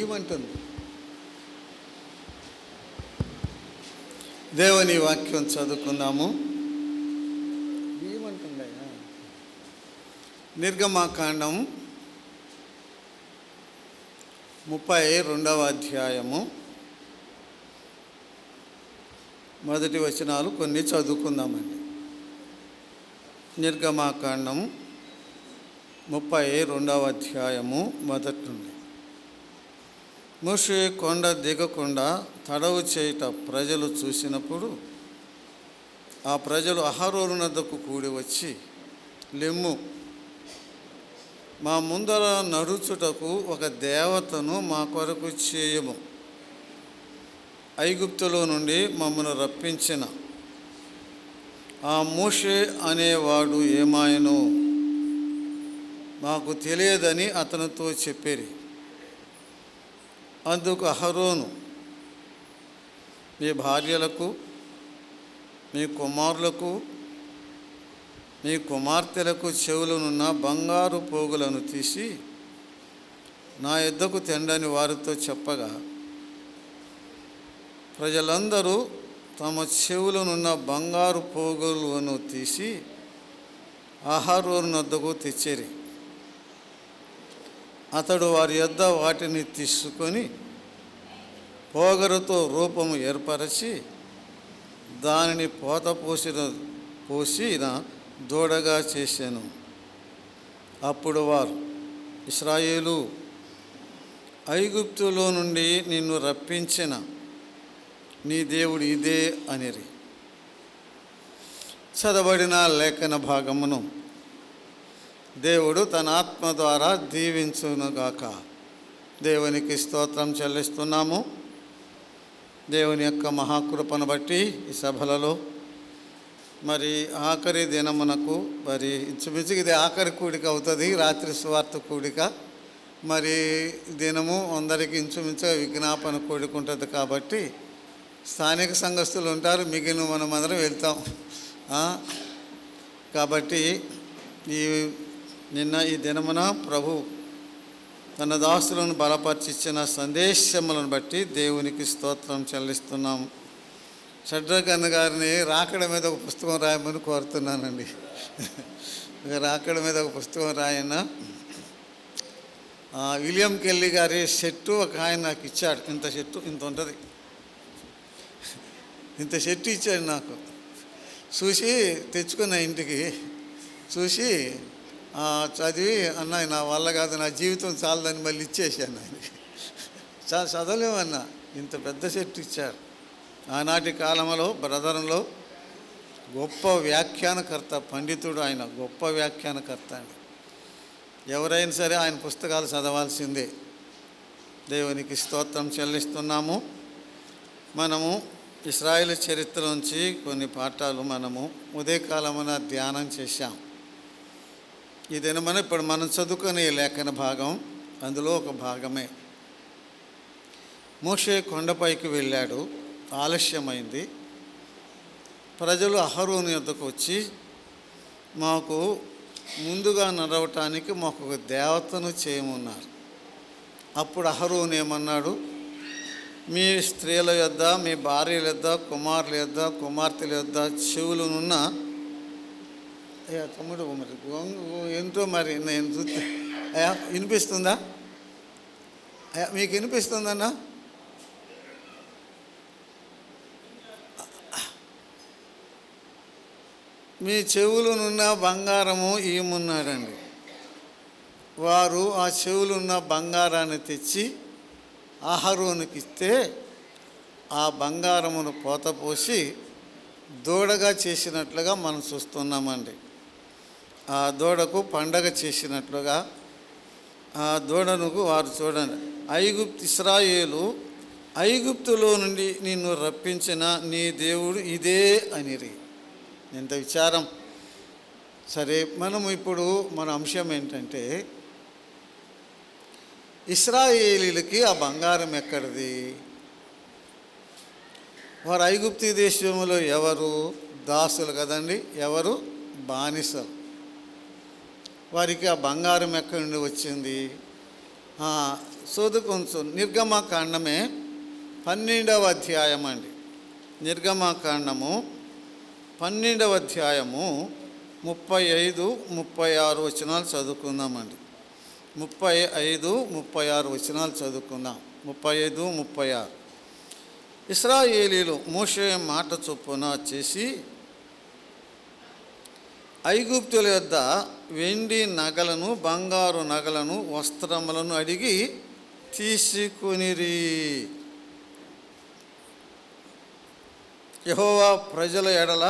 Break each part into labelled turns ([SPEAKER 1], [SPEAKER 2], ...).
[SPEAKER 1] ఏమంటుంది? దేవుని వాక్యం చదువుకుందాము. ఏమంటుందయ్యా? నిర్గమాకాండం 32వ అధ్యాయము మొదటి వచనాలు కొన్ని చదువుకుందామండి. నిర్గమాకాండం 32వ అధ్యాయము మొదటి నుండి. మోషే కొండ దిగకుండా తడవు చేయుట ప్రజలు చూసినప్పుడు ఆ ప్రజలు అహరోను వద్దకు కూడి వచ్చి, లెమ్ము, మా ముందర నడుచుటకు ఒక దేవతను మా కొరకు చేయము. ఐగుప్తులో నుండి మమ్మను రప్పించిన ఆ మోషే అనేవాడు ఏమాయనో మాకు తెలియదని అతనితో చెప్పిరి. అందుకు అహరోను, మీ భార్యలకు, మీ కుమారులకు, మీ కుమార్తెలకు చెవులనున్న బంగారు పోగులను తీసి నా యొద్దకు తెండని వారితో చెప్పగా, ప్రజలందరూ తమ చెవులనున్న బంగారు పోగులను తీసి అహరోను వద్దకు తెచ్చిరి. అతడు వారి యొద్ద వాటిని తీసుకొని పోగరుతో రూపము ఏర్పరచి దానిని పోసిన దూడగా చేశాను. అప్పుడు వారు, ఇశ్రాయేలు, ఐగుప్తులో నుండి నిన్ను రప్పించిన నీ దేవుడు ఇదే అనిరి. చదవబడిన లేఖన భాగమును దేవుడు తన ఆత్మ ద్వారా దీవించునుగాక. దేవునికి స్తోత్రం చెల్లిస్తున్నాము. దేవుని యొక్క మహాకృపను బట్టి ఈ సభలలో మరి ఆఖరి దినమునకు మరి ఇంచుమించుకు ఇది ఆఖరి కూడిక అవుతుంది, రాత్రి సువార్త కూడిక. మరి దినము అందరికీ ఇంచుమించుగా విజ్ఞాపన కూడిక ఉంటుంది కాబట్టి స్థానిక సంఘస్థులు ఉంటారు, మిగిలిన మనమందరం వెళ్తాం. కాబట్టి నిన్న ఈ దినమున ప్రభు తన దాసులను బలపరిచిన సందేశములను బట్టి దేవునికి స్తోత్రం చెల్లిస్తున్నాం. షడ్రక్ అన్న గారిని రాకడ మీద ఒక పుస్తకం రాయమని కోరుతున్నానండి. రాకడ మీద ఒక పుస్తకం రాయన. విలియం కెల్లీ గారి షర్టు ఒక ఆయన నాకు ఇచ్చాడు. ఇంత షర్టు ఇంత ఉంటుంది, ఇంత షర్టు ఇచ్చాడు నాకు. చూసి తెచ్చుకున్న ఇంటికి చూసి చదివి, అన్న నా వల్ల కాదు, నా జీవితం చాలదని మళ్ళీ ఇచ్చేసాను ఆయనకి. చాలా చదవలేమన్నా, ఇంత పెద్ద షర్టు ఇచ్చారు. ఆనాటి కాలంలో బ్రదరంలో గొప్ప వ్యాఖ్యానకర్త, పండితుడు ఆయన, గొప్ప వ్యాఖ్యానకర్త అండి. ఎవరైనా సరే ఆయన పుస్తకాలు చదవాల్సిందే. దేవునికి స్తోత్రం చెల్లిస్తున్నాము. మనము ఇశ్రాయేలు చరిత్ర నుంచి కొన్ని పాఠాలు మనము ఉదయకాలమున ధ్యానం చేశాం. ఈ దినమన ఇప్పుడు మనం చదువుకునే లేఖన భాగం అందులో ఒక భాగమే. మోషే కొండపైకి వెళ్ళాడు, ఆలస్యమైంది. ప్రజలు అహరోను యొద్దకు వచ్చి, మాకు ముందుగా నడవటానికి మాకు ఒక దేవతను చేయమన్నారు. అప్పుడు అహరోను ఏమన్నాడు, మీ స్త్రీల యొద్ద, మీ భార్యల యొద్ద, కుమారుల యొద్ద, కుమార్తెల యొద్ద చెవులనున్న తమ్ముడు మరి ఎంతో మరి నేను చూస్తే అయ్యా వినిపిస్తుందా? అయ్యా మీకు వినిపిస్తుందన్నా? మీ చెవులనున్న బంగారము ఈమున్నాడండి. వారు ఆ చెవులున్న బంగారాన్ని తెచ్చి అహరోనుకి ఇస్తే ఆ బంగారమును పోసి దూడగా చేసినట్లుగా మనం చూస్తున్నామండి. ఆ దూడకు పండగ చేసినట్లుగా ఆ దూడనుకు వారు చూడండి, ఇశ్రాయేలు, ఐగుప్తులో నుండి నిన్ను రప్పించిన నీ దేవుడు ఇదే అనిరి. ఎంత విచారం. సరే, మనం ఇప్పుడు మన అంశం ఏంటంటే, ఇశ్రాయేలీలకి ఆ బంగారం ఎక్కడిది? వారు ఐగుప్తు దేశంలో ఎవరు? దాసులు కదండి, ఎవరు? బానిసలు. వారికి ఆ బంగారం ఎక్కడి నుండి వచ్చింది? చదువుకొంచు. నిర్గమకాండమే 12వ అధ్యాయం అండి. నిర్గమకాండము 12వ అధ్యాయము 35, 36 వచనాలు చదువుకుందామండి. 35, 36 వచనాలు చదువుకుందాం. 35, 36. ఇశ్రాయేలీయులు మోషే మాట చొప్పున చేసి ఐగుప్తుల యొద్ద వెండి నగలను, బంగారు నగలను, వస్త్రములను అడిగి తీసుకొనిరి. యెహోవా ప్రజల ఎడల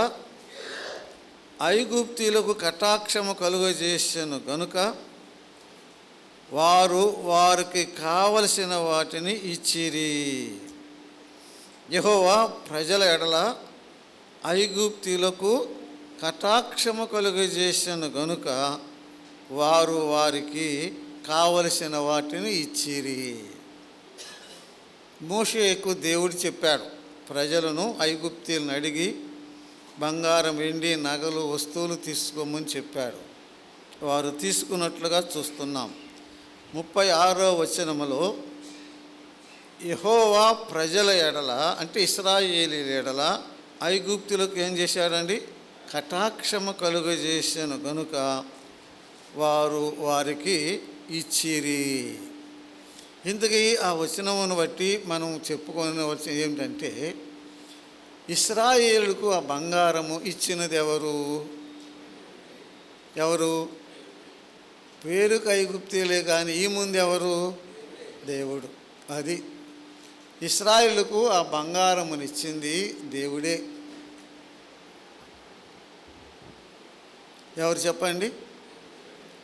[SPEAKER 1] ఐగుప్తీయులకు కటాక్షము కలుగజేసెను గనుక వారు వారికి కావలసిన వాటిని ఇచ్చిరి. యెహోవా ప్రజల ఎడల ఐగుప్తీయులకు కటాక్షము కలుగజేసెను గనుక వారు వారికి కావలసిన వాటిని ఇచ్చిరి. మోషేకు దేవుడు చెప్పాడు, ప్రజలను ఐగుప్తీయులను అడిగి బంగారం, వెండి, నగలు, వస్తువులు తీసుకోమని చెప్పాడు. వారు తీసుకున్నట్లుగా చూస్తున్నాం. 36వ వచనములో యెహోవా ప్రజల ఎడల అంటే ఇశ్రాయేలీయుల ఎడల ఐగుప్తులకు ఏం చేశాడండి? కటాక్షము కలుగజేసెను గనుక వారు వారికి ఇచ్చిరి. ఇంతకీ ఆ వచనమును బట్టి మనం చెప్పుకునే వచనం ఏమిటంటే, ఇశ్రాయేలుకు ఆ బంగారము ఇచ్చినది ఎవరు? పేరుకు ఐగుప్తీయులే కానీ ఈ ముందు ఎవరు? దేవుడు. అది ఇశ్రాయేలుకు ఆ బంగారమునిచ్చింది దేవుడే. ఎవరు చెప్పండి?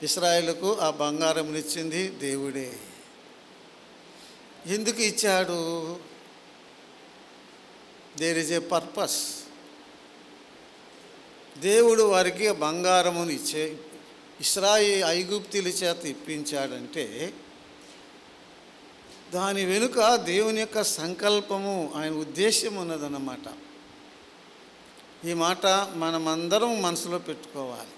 [SPEAKER 1] ఇశ్రాయేలుకు ఆ బంగారమునిచ్చింది దేవుడే. ఎందుకు ఇచ్చాడు? There is a purpose. దేవుడు వారికి బంగారమును ఐగుప్తీయుల చేత ఇప్పించాడంటే దాని వెనుక దేవుని యొక్క సంకల్పము, ఆయన ఉద్దేశం ఉన్నదన్నమాట. ఈ మాట మనమందరం మనసులో పెట్టుకోవాలి.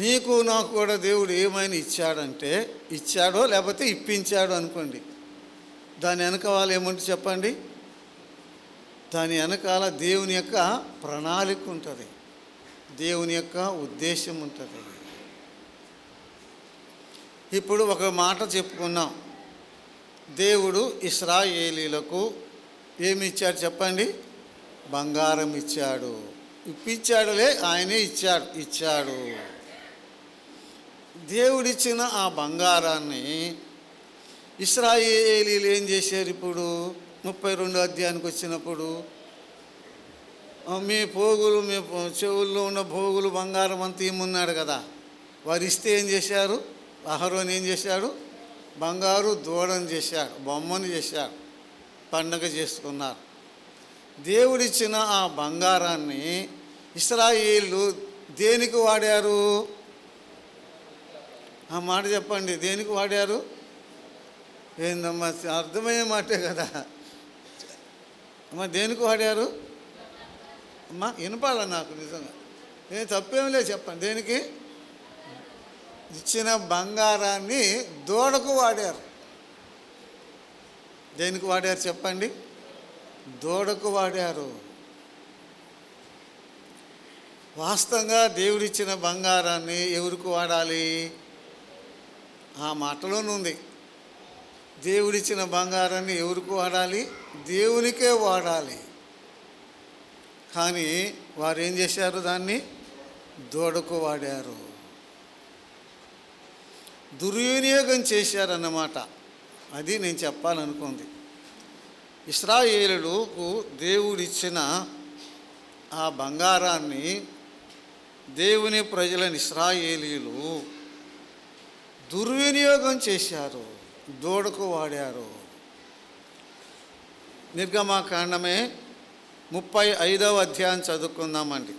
[SPEAKER 1] నీకు నాకు కూడా దేవుడు ఏమైనా ఇచ్చాడంటే, ఇచ్చాడో లేకపోతే ఇప్పించాడో అనుకోండి, దాని వెనకాల ఏముంటుంది చెప్పండి? దాని వెనకాల దేవుని యొక్క ప్రణాళిక ఉంటుంది, దేవుని యొక్క ఉద్దేశం ఉంటుంది. ఇప్పుడు ఒక మాట చెప్పుకున్నాం, దేవుడు ఇశ్రాయేలీలకు ఏమి ఇచ్చాడు చెప్పండి? బంగారం ఇచ్చాడు. ఇప్పించాడులే, ఆయనే ఇచ్చాడు. దేవుడిచ్చిన ఆ బంగారాన్ని ఇశ్రాయేలీయులు ఏం చేశారు? ఇప్పుడు 32వ అధ్యాయానికి వచ్చినప్పుడు మీ చెవుల్లో ఉన్న పోగులు బంగారం అంతా ఇమ్మన్నాడు కదా. వారు ఇస్తే ఏం చేశారు? అహరోను ఏం చేశాడు? బంగారు దూడను చేశాడు, బొమ్మను చేశాడు, పండగ చేసుకున్నారు. దేవుడిచ్చిన ఆ బంగారాన్ని ఇశ్రాయేలు దేనికి వాడారు? ఆ మాట చెప్పండి, దేనికి వాడారు? ఏందమ్మా, అర్థమయ్యే మాటే కదా అమ్మా. దేనికి వాడారు అమ్మా? వినపాల నాకు నిజంగా, నేను తప్పేం లేదు, చెప్పండి. దేనికి? ఇచ్చిన బంగారాన్ని దూడకు వాడారు. దేనికి వాడారు చెప్పండి? దూడకు వాడారు. వాస్తవంగా దేవుడిచ్చిన బంగారాన్ని ఎవరికి వాడాలి? ఆ మాటలోనే ఉంది. దేవుడిచ్చిన బంగారాన్ని ఎవరికి వాడాలి? దేవునికే వాడాలి. కానీ వారు ఏం చేశారు? దాన్ని దూడకు వాడారు, దుర్వినియోగం చేశారన్నమాట. అది నేను చెప్పాలనుకుంది. ఇశ్రాయేలుకు దేవుడిచ్చిన ఆ బంగారాన్ని దేవుని ప్రజలని ఇశ్రాయేలీయులు దుర్వినియోగం చేశారు, దూడకు వాడారు. నిర్గమకాండమే 35వ అధ్యాయం చదువుకుందామండి.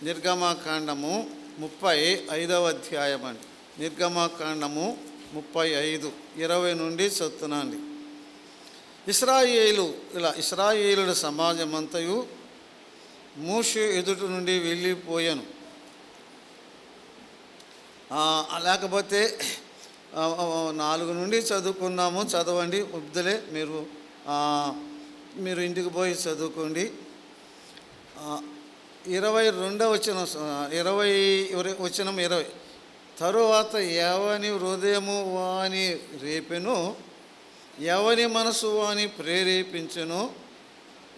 [SPEAKER 1] నిర్గమకాండము 35వ అధ్యాయం అండి. నిర్గమకాండము 35, 20 నుండి చదువుతున్నాండి. ఇశ్రాయేలుల సమాజమంతయు మోషే ఎదుటి నుండి వెళ్ళిపోయాను. లేకపోతే 4 నుండి చదువుకున్నాము, చదవండి. వద్దులే, మీరు ఇంటికి పోయి చదువుకోండి. 22వ వచనం, 20 తరువాత ఎవని హృదయము వాని రేపెను, ఎవని మనసు వాని ప్రేరేపించెను,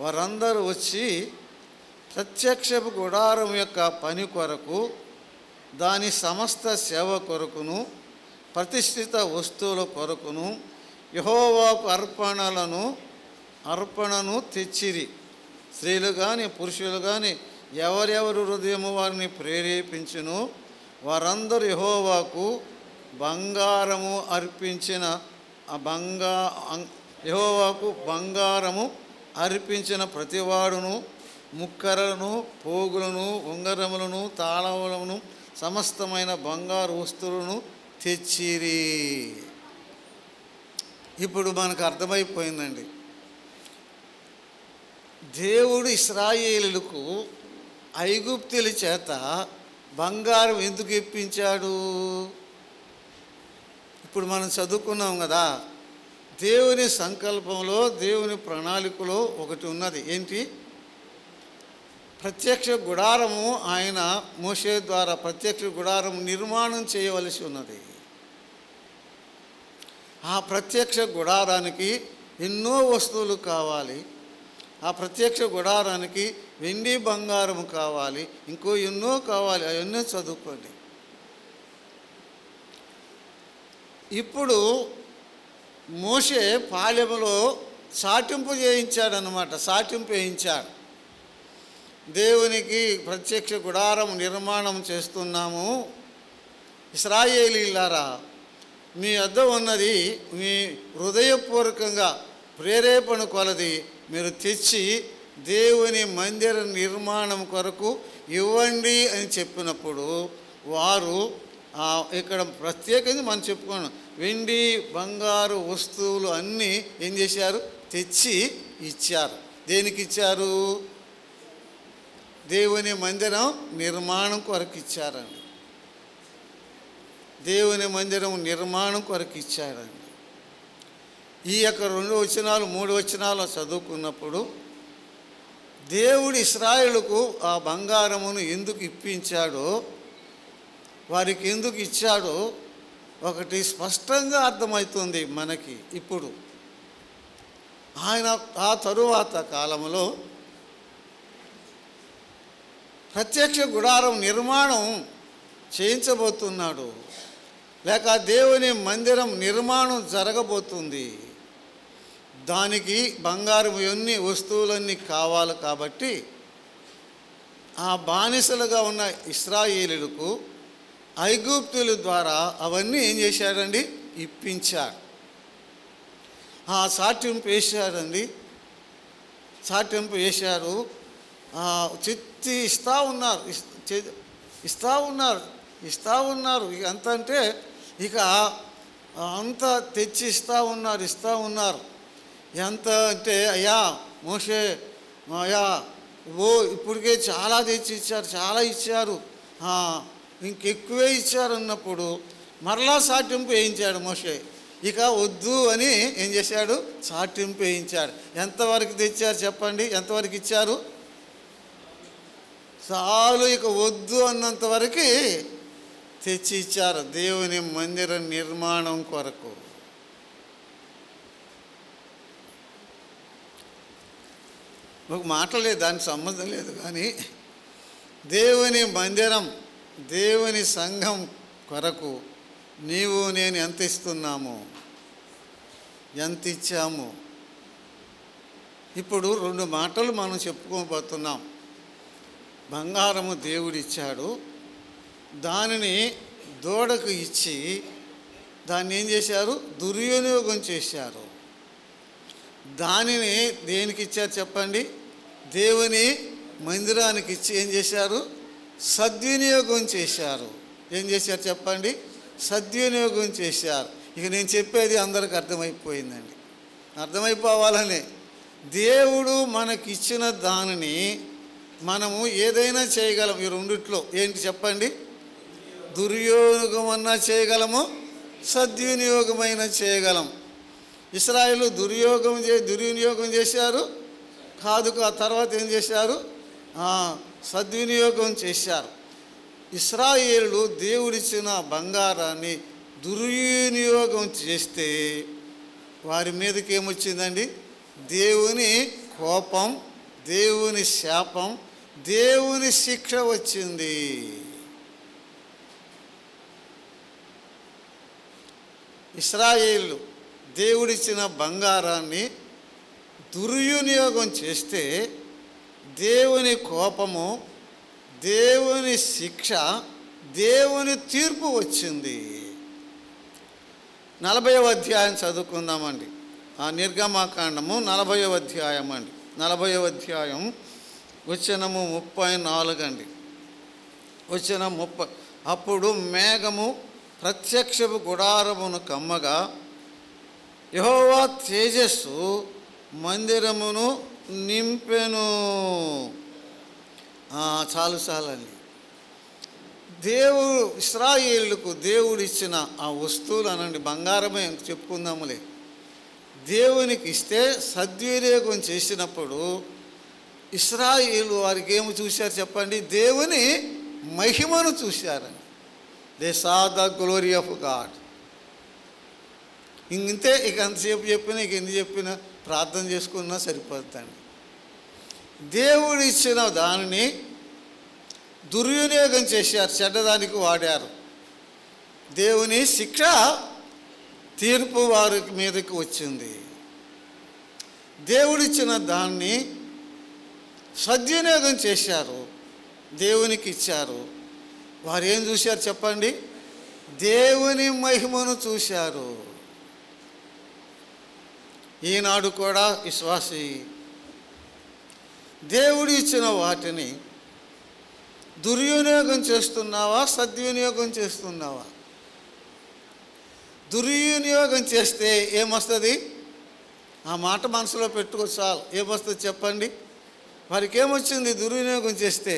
[SPEAKER 1] వారందరూ వచ్చి ప్రత్యక్షపు గుడారం యొక్క పని కొరకు, దాని సమస్త సేవ కొరకును, ప్రతిష్ఠిత వస్తువుల కొరకును యెహోవాకు అర్పణను తెచ్చిరి. స్త్రీలు కానీ పురుషులు కానీ ఎవరెవరు హృదయము వారిని ప్రేరేపించును, వారందరూ యెహోవాకు బంగారము అర్పించిన ప్రతివాడును ముక్కరలను, పోగులను, ఉంగరములను, తాళములను, సమస్తమైన బంగారు వస్తువులను తెచ్చిరి. ఇప్పుడు మనకు అర్థమైపోయిందండి, దేవుడు ఇశ్రాయేలులకు ఐగుప్తుల చేత బంగారం ఎందుకు ఇప్పించాడు? ఇప్పుడు మనం చదువుకున్నాం కదా, దేవుని సంకల్పంలో, దేవుని ప్రణాళికలో ఒకటి ఉన్నది. ఏంటి? ప్రత్యక్ష గుడారము. ఆయన మోషే ద్వారా ప్రత్యక్ష గుడారం నిర్మాణం చేయవలసి ఉన్నది. ఆ ప్రత్యక్ష గుడారానికి ఎన్నో వస్తువులు కావాలి. ఆ ప్రత్యక్ష గుడారానికి వెండి బంగారం కావాలి, ఇంకో ఎన్నో కావాలి. అవన్నీ చదువుకోండి. ఇప్పుడు మోషే పాలెములో సాటింపు చేయించాడనమాట. సాటింపు వేయించాడు. దేవునికి ప్రత్యక్ష గుడారం నిర్మాణం చేస్తున్నాము, ఇశ్రాయేలీయులారా, మీ వద్ద ఉన్నది మీ హృదయపూర్వకంగా ప్రేరేపణ కొలది మీరు తెచ్చి దేవుని మందిర నిర్మాణం కొరకు ఇవ్వండి అని చెప్పినప్పుడు వారు ఇక్కడ ప్రత్యేకంగా మనం చెప్పుకున్నాం, వెండి బంగారు వస్తువులు అన్నీ ఏం చేశారు? తెచ్చి ఇచ్చారు. దేనికి ఇచ్చారు? దేవుని మందిరం నిర్మాణం కొరకు ఇచ్చారండి. దేవుని మందిరం నిర్మాణం కొరకు ఇచ్చారండి. ఈ యొక్క 2 వచనాలు 3 వచనాలు చదువుకున్నప్పుడు దేవుడు ఇశ్రాయేలుకు ఆ బంగారమును ఎందుకు ఇప్పించాడో, వారికి ఎందుకు ఇచ్చాడో ఒకటి స్పష్టంగా అర్థమవుతుంది మనకి. ఇప్పుడు ఆయన ఆ తరువాత కాలంలో ప్రత్యక్ష గుడారం నిర్మాణం చేయించబోతున్నాడు, లేక దేవుని మందిరం నిర్మాణం జరగబోతుంది. దానికి బంగారం ఎన్ని వస్తువులన్నీ కావాలి కాబట్టి ఆ బానిసలుగా ఉన్న ఇశ్రాయేలులకు ఐగుప్తుల ద్వారా అవన్నీ ఏం చేశాడండి? ఇప్పించాడు. ఆ సాటింపు వేశాడండి. సాటింపు వేశారు. చెత్తి ఇస్తూ ఉన్నారు. ఎంత అంటే ఇక అంత తెచ్చి ఇస్తూ ఉన్నారు. ఎంత అంటే, అయ్యా మోషే, అయ్యా ఇప్పటికే చాలా తెచ్చి ఇచ్చారు, చాలా ఇచ్చారు, ఇంకెక్కువే ఇచ్చారు అన్నప్పుడు మరలా సాటింపు వేయించాడు మోషే. ఇక వద్దు అని ఏం చేశాడు? సాటింపు వేయించాడు. ఎంతవరకు తెచ్చారు చెప్పండి? ఎంతవరకు ఇచ్చారు? చాలు, ఇక వద్దు అన్నంత వరకు తెచ్చి ఇచ్చారు దేవుని మందిర నిర్మాణం కొరకు. ఒక మాట లేదు, దానికి సంబంధం లేదు, కానీ దేవుని మందిరం, దేవుని సంఘం కొరకు నీవు నేను ఎంత ఇస్తున్నాము, ఎంత ఇచ్చాము? ఇప్పుడు 2 మాటలు మనం చెప్పుకోబోతున్నాం. బంగారము దేవుడిచ్చాడు, దానిని దూడకు ఇచ్చి దాన్ని ఏం చేశారు? దుర్వినియోగం చేశారు. దానిని దేనికి ఇచ్చారు చెప్పండి? దేవుని మందిరానికి ఇచ్చి ఏం చేశారు? సద్వినియోగం చేశారు. ఏం చేశారు చెప్పండి? సద్వినియోగం చేశారు. ఇక నేను చెప్పేది అందరికి అర్థమైపోయిందండి. అర్థమైపోవాలని దేవుడు మనకిచ్చిన దానిని మనము ఏదైనా చేయగలం. ఈ రెండిట్లో ఏంటి చెప్పండి? దుర్యోగం అన్నా చేయగలము, సద్వినియోగమైన చేయగలం. ఇశ్రాయేలు దుర్వినియోగం చేశారు కాదు. ఆ తర్వాత ఏం చేశారు? సద్వినియోగం చేశారు. ఇశ్రాయేలు దేవుడిచ్చిన బంగారాన్ని దుర్వినియోగం చేస్తే వారి మీదకి ఏమొచ్చిందండి? దేవుని కోపం, దేవుని శాపం, దేవుని శిక్ష వచ్చింది. ఇశ్రాయేలు దేవుడిచ్చిన బంగారాన్ని దుర్వినియోగం చేస్తే దేవుని కోపము, దేవుని శిక్ష, దేవుని తీర్పు వచ్చింది. 40వ అధ్యాయం చదువుకుందామండి. నిర్గమాకాండము 40వ అధ్యాయం అండి. 40వ అధ్యాయం వచనము 34 అండి. వచనం 30. అప్పుడు మేఘము ప్రత్యక్షపు గుడారమును కమ్మగా యెహోవా తేజస్సు మందిరమును నింపెను. చాలండి. ఇశ్రాయేలుకు దేవుడిచ్చిన ఆ వస్తువులు అనండి, బంగారమే చెప్పుకుందాములే, దేవునికి ఇస్తే సద్వినియోగం చేసినప్పుడు ఇశ్రాయేలు వారికి ఏమి చూశారు చెప్పండి? దేవుని మహిమను చూశారండి. They saw the glory of God. ఇంతే. ఇక అంతసేపు చెప్పినా, ఇక ఎన్ని చెప్పినా, ప్రార్థన చేసుకున్నా సరిపోతుందండి. దేవుడు ఇచ్చిన దానిని దుర్వినియోగం చేశారు, చెడ్డదానికి వాడారు. దేవుని శిక్ష, తీర్పు వారి మీదకి వచ్చింది. దేవుడిచ్చిన దాన్ని సద్వినియోగం చేశారు, దేవునికి ఇచ్చారు. వారు ఏం చూశారు చెప్పండి? దేవుని మహిమను చూశారు. ఈనాడు కూడా విశ్వాసి దేవుడు ఇచ్చిన వాటిని దుర్వినియోగం చేస్తున్నావా, సద్వినియోగం చేస్తున్నావా? దుర్వినియోగం చేస్తే ఏమొస్తుంది? ఆ మాట మనసులో పెట్టుకో చాలు. ఏమొస్తుంది చెప్పండి? వారికి ఏమొచ్చింది? దుర్వినియోగం చేస్తే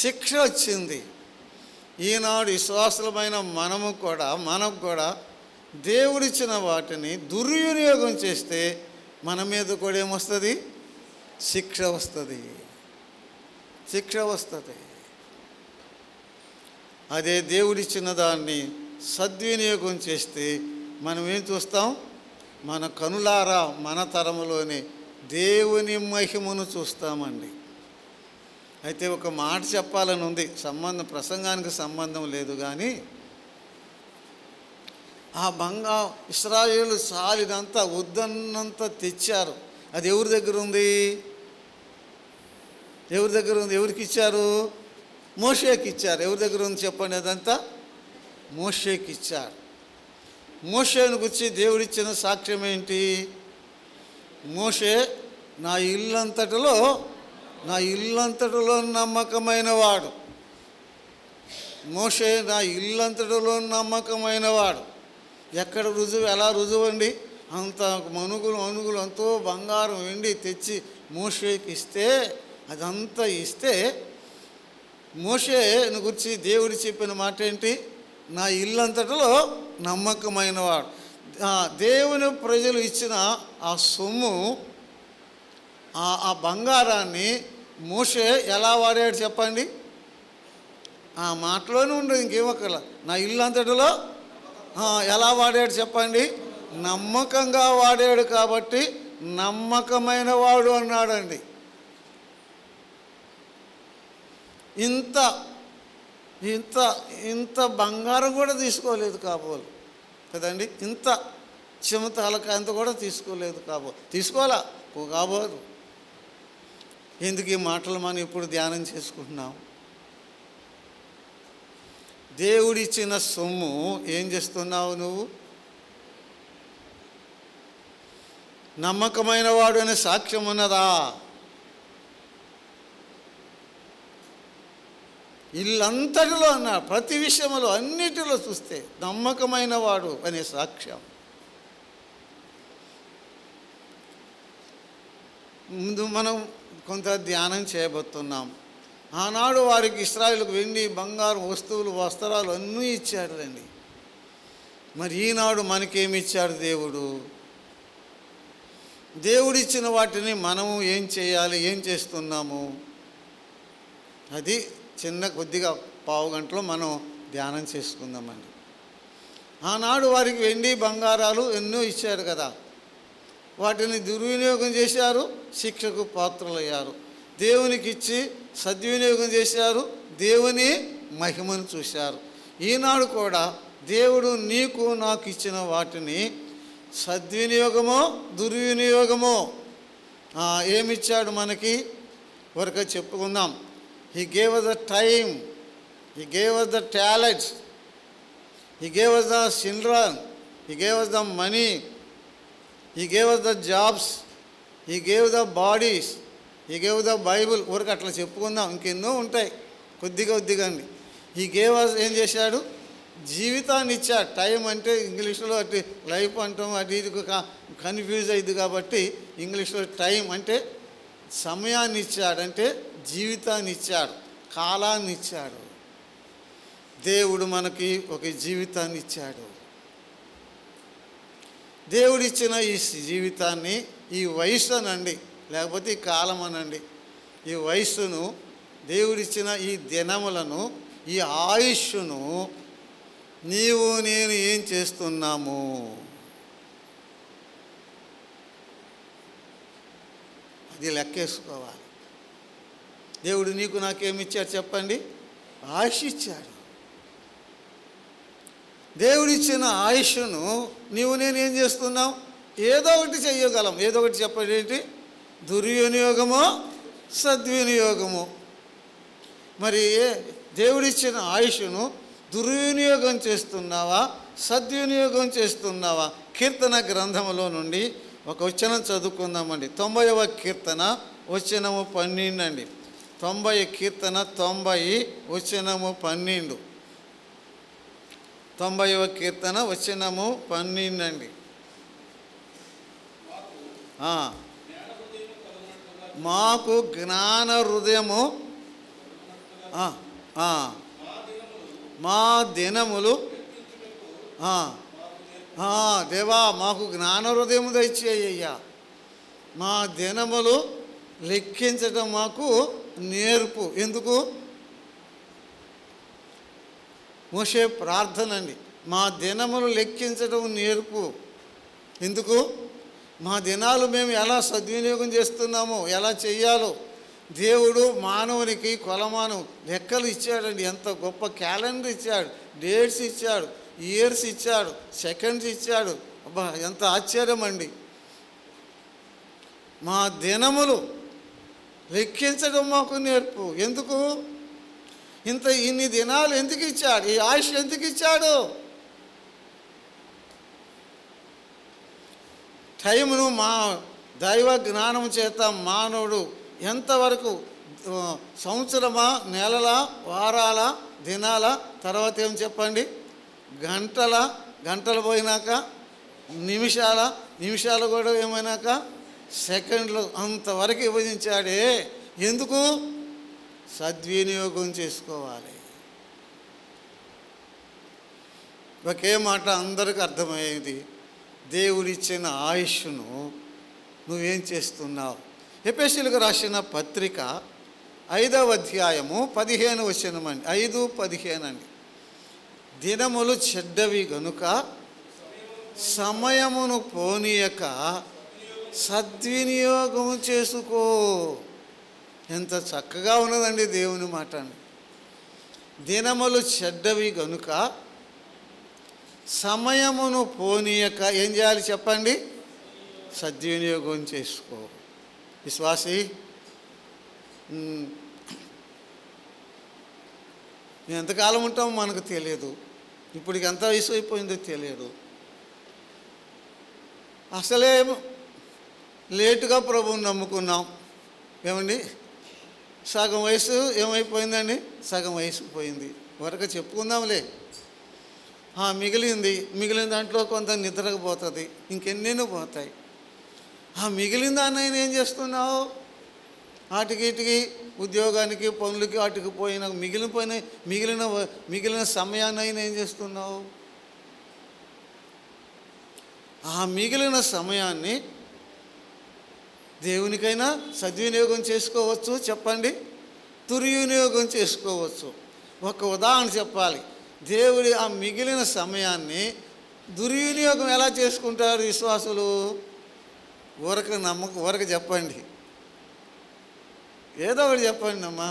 [SPEAKER 1] శిక్ష వచ్చింది. ఈనాడు విశ్వాసులమైన మనకు కూడా దేవుడిచ్చిన వాటిని దుర్వినియోగం చేస్తే మన మీద కూడా ఏమొస్తుంది? శిక్ష వస్తుంది. అదే దేవుడిచ్చిన దాన్ని సద్వినియోగం చేస్తే మనం ఏం చూస్తాం? మన కనులారా మన తరములోనే దేవుని మహిమను చూస్తామండి. అయితే ఒక మాట చెప్పాలని ఉంది, ప్రసంగానికి సంబంధం లేదు. కానీ ఆ ఇశ్రాయేలు సాలినంతా వద్దన్నంత తెచ్చారు. అది ఎవరి దగ్గర ఉంది? ఎవరికి ఇచ్చారు? మోషేకి ఇచ్చారు. ఎవరి దగ్గర ఉంది చెప్పండి? అదంతా మోషేకి ఇచ్చారు. మోషేను గురించి దేవుడిచ్చిన సాక్ష్యం ఏంటి? మోషే నా ఇల్లంతటిలో నమ్మకమైన వాడు. మోషే నా ఇల్లంతటిలో నమ్మకమైన వాడు. ఎక్కడ రుజువు? ఎలా రుజువు అండి? అంత మనుగులు ఎంతో బంగారం వెండి తెచ్చి మోషేకి ఇస్తే, అదంతా ఇస్తే మోషేను గురించి దేవుడు చెప్పిన మాట ఏంటి? నా ఇల్లంతటిలో నమ్మకమైన వాడు. దేవుని ప్రజలు ఇచ్చిన ఆ సొమ్ము, ఆ బంగారాన్ని మోషే ఎలా వాడాడు చెప్పండి? ఆ మాటలోనే ఉండదు, ఇంకేమక్కల. నా ఇల్లంతటిలో ఎలా వాడాడు చెప్పండి? నమ్మకంగా వాడాడు. కాబట్టి నమ్మకమైన వాడు అన్నాడండి. ఇంత ఇంత ఇంత బంగారం కూడా తీసుకోలేదు కాబోలు కదండి. ఇంత చెమతలకాయంత కూడా తీసుకోలేదు కాబోదు. ఎందుకు ఈ మాటలు మనం ఇప్పుడు ధ్యానం చేసుకుంటున్నాం? దేవుడిచ్చిన సొమ్ము ఏం చేస్తున్నావు నువ్వు? నమ్మకమైన వాడు అనే సాక్ష్యం ఉన్నదా? ఇల్లంతటిలో అన్నాడు, ప్రతి విషయంలో అన్నిటిలో చూస్తే నమ్మకమైన వాడు అనే సాక్ష్యం. ముందు మనం కొంత ధ్యానం చేయబోతున్నాం. ఆనాడు వారికి ఇశ్రాయేలుకు వెండి, బంగారు వస్తువులు, వస్త్రాలు అన్నీ ఇచ్చాడులేండి. మరి ఈనాడు మనకేమిచ్చాడు దేవుడు? దేవుడిచ్చిన వాటిని మనము ఏం చేయాలి, ఏం చేస్తున్నాము? అది కొద్దిగా పావు గంటలో మనం ధ్యానం చేసుకుందామండి. ఆనాడు వారికి వెండి బంగారాలు ఎన్నో ఇచ్చాడు కదా, వాటిని దుర్వినియోగం చేశారు, శిక్షకు పాత్రలయ్యారు. దేవునికి ఇచ్చి సద్వినియోగం చేశారు, దేవుని మహిమను చూశారు. ఈనాడు కూడా దేవుడు నీకు నాకు ఇచ్చిన వాటిని సద్వినియోగమో దుర్వినియోగమో ఏమిచ్చాడు మనకి వరకు చెప్పుకుందాం. He gave us the time, He gave us the talents, He gave us the children, He gave us the money, He gave us the jobs, He gave the bodies, He gave the Bible. వరకు అట్లా చెప్పుకుందాం, ఇంకెన్నో ఉంటాయి, కొద్దిగా అండి. He gave us ఏం చేశాడు? జీవితాన్ని ఇచ్చాడు. టైం అంటే ఇంగ్లీష్లో అటు లైఫ్ అంటాం, అటు ఇది కన్ఫ్యూజ్ అయింది కాబట్టి ఇంగ్లీష్లో టైం అంటే సమయాన్ని ఇచ్చాడు, అంటే జీవితాన్ని ఇచ్చాడు, కాలాన్ని ఇచ్చాడు. దేవుడు మనకి ఒక జీవితాన్ని ఇచ్చాడు. దేవుడిచ్చిన ఈ జీవితాన్ని, ఈ వయసు అనండి, లేకపోతే ఈ కాలం అనండి, ఈ వయస్సును, దేవుడిచ్చిన ఈ దినములను, ఈ ఆయుష్ను నీవు నేను ఏం చేస్తున్నాము? అది లెక్కేసుకోవాలి. దేవుడు నీకు నాకేమిచ్చాడు చెప్పండి? ఆయుష్ ఇచ్చాడు. దేవుడిచ్చిన ఆయుష్ను నీవు నేను ఏం చేస్తున్నాం? ఏదో ఒకటి చెయ్యగలం. ఏదో ఒకటి చెప్పండి, ఏంటి? దుర్వినియోగమో సద్వినియోగమో. మరి దేవుడిచ్చిన ఆయుష్ను దుర్వినియోగం చేస్తున్నావా, సద్వినియోగం చేస్తున్నావా? కీర్తన గ్రంథంలో నుండి ఒక వచనం చదువుకుందామండి. 90వ కీర్తన వచనము 12 అండి. 90 కీర్తన 90 వచనము 12. 90వ కీర్తన వచనము 12 అండి. మాకు జ్ఞాన హృదయము, మా దినములు, దేవా మాకు జ్ఞాన హృదయము దయచేయ్యా, మా దినములు లెక్కించటం మాకు నేర్పు. ఎందుకు? మోషే ప్రార్థన అండి, మా దినములు లెక్కించడం నేర్పు. ఎందుకు? మా దినాలు మేము ఎలా సద్వినియోగం చేస్తున్నామో, ఎలా చెయ్యాలో దేవుడు మానవునికి కొలమానం లెక్కలు ఇచ్చాడండి. ఎంత గొప్ప క్యాలెండర్ ఇచ్చాడు, డేట్స్ ఇచ్చాడు, ఇయర్స్ ఇచ్చాడు, సెకండ్స్ ఇచ్చాడు. అబ్బా ఎంత ఆశ్చర్యం అండి. మా దినములు లెక్కించడం మాకు నేర్పు. ఎందుకు? ఇన్ని దినాలు ఎందుకు ఇచ్చాడు? ఈ ఆయుష్ ఎందుకు ఇచ్చాడు? టైమును మా దైవ జ్ఞానం చేత మానవుడు ఎంతవరకు, సంవత్సరమా, నెలల, వారాల, దినాల, తర్వాత ఏం చెప్పండి, గంటలు పోయినాక, నిమిషాలు కూడా ఏమైనాక, సెకండ్లు, అంతవరకు విభజించాడే. ఎందుకు? సద్వినియోగం చేసుకోవాలి. ఒకే మాట అందరికీ అర్థమయ్యేది, దేవుడిచ్చిన ఆయుష్ను నువ్వేం చేస్తున్నావు? ఎఫెసీయులకు రాసిన పత్రిక 5వ అధ్యాయము 15 వచనమండి. 5:15 అండి. దినములు చెడ్డవి గనుక సమయమును పోనీయక సద్వినియోగం చేసుకో. ఎంత చక్కగా ఉన్నదండి దేవుని మాట. దినములు చెడ్డవి గనుక సమయమును పోనీయక ఏం చేయాలి చెప్పండి? సద్వినియోగం చేసుకో. విశ్వాసి, మేము ఎంతకాలం ఉంటామో మనకు తెలియదు. ఇప్పటికి ఎంత వయసు అయిపోయిందో తెలియదు. అసలే లేటుగా ప్రభువుని నమ్ముకున్నాం. ఏమండి, సగం వయసు ఏమైపోయిందండి? సగం వయసు పోయింది. వరకు చెప్పుకుందాంలే. మిగిలిన దాంట్లో కొంత నిద్రకు పోతుంది, ఇంకెన్నెన్నో పోతాయి. మిగిలిన దాన్ని ఏం చేస్తున్నావు? వాటికి ఉద్యోగానికి, పనులకి, వాటికి మిగిలిన సమయాన్ని అయినా ఏం చేస్తున్నావు? ఆ మిగిలిన సమయాన్ని దేవునికైనా సద్వినియోగం చేసుకోవచ్చు, చెప్పండి, దుర్వినియోగం చేసుకోవచ్చు. ఒక ఉదాహరణ చెప్పాలి. దేవుడి ఆ మిగిలిన సమయాన్ని దుర్వినియోగం ఎలా చేసుకుంటారు విశ్వాసులు? ఊరక చెప్పండి, ఏదో ఒకటి చెప్పండి అమ్మా.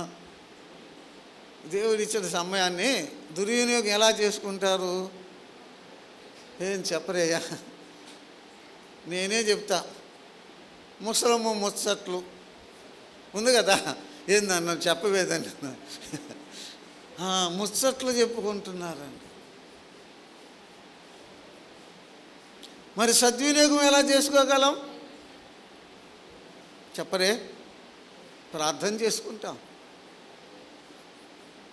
[SPEAKER 1] దేవుడు ఇచ్చిన సమయాన్ని దుర్వినియోగం ఎలా చేసుకుంటారు? ఏం చెప్పరేయ్యా, నేనే చెప్తా. ముసలమ్మ ముచ్చట్లు ఉంది కదా, ఏందన్నా చెప్పవేదండి, ముచ్చట్లు చెప్పుకుంటున్నారండి. మరి సద్వినియోగం ఎలా చేసుకోగలం? చెప్పరే. ప్రార్థన చేసుకుంటాం,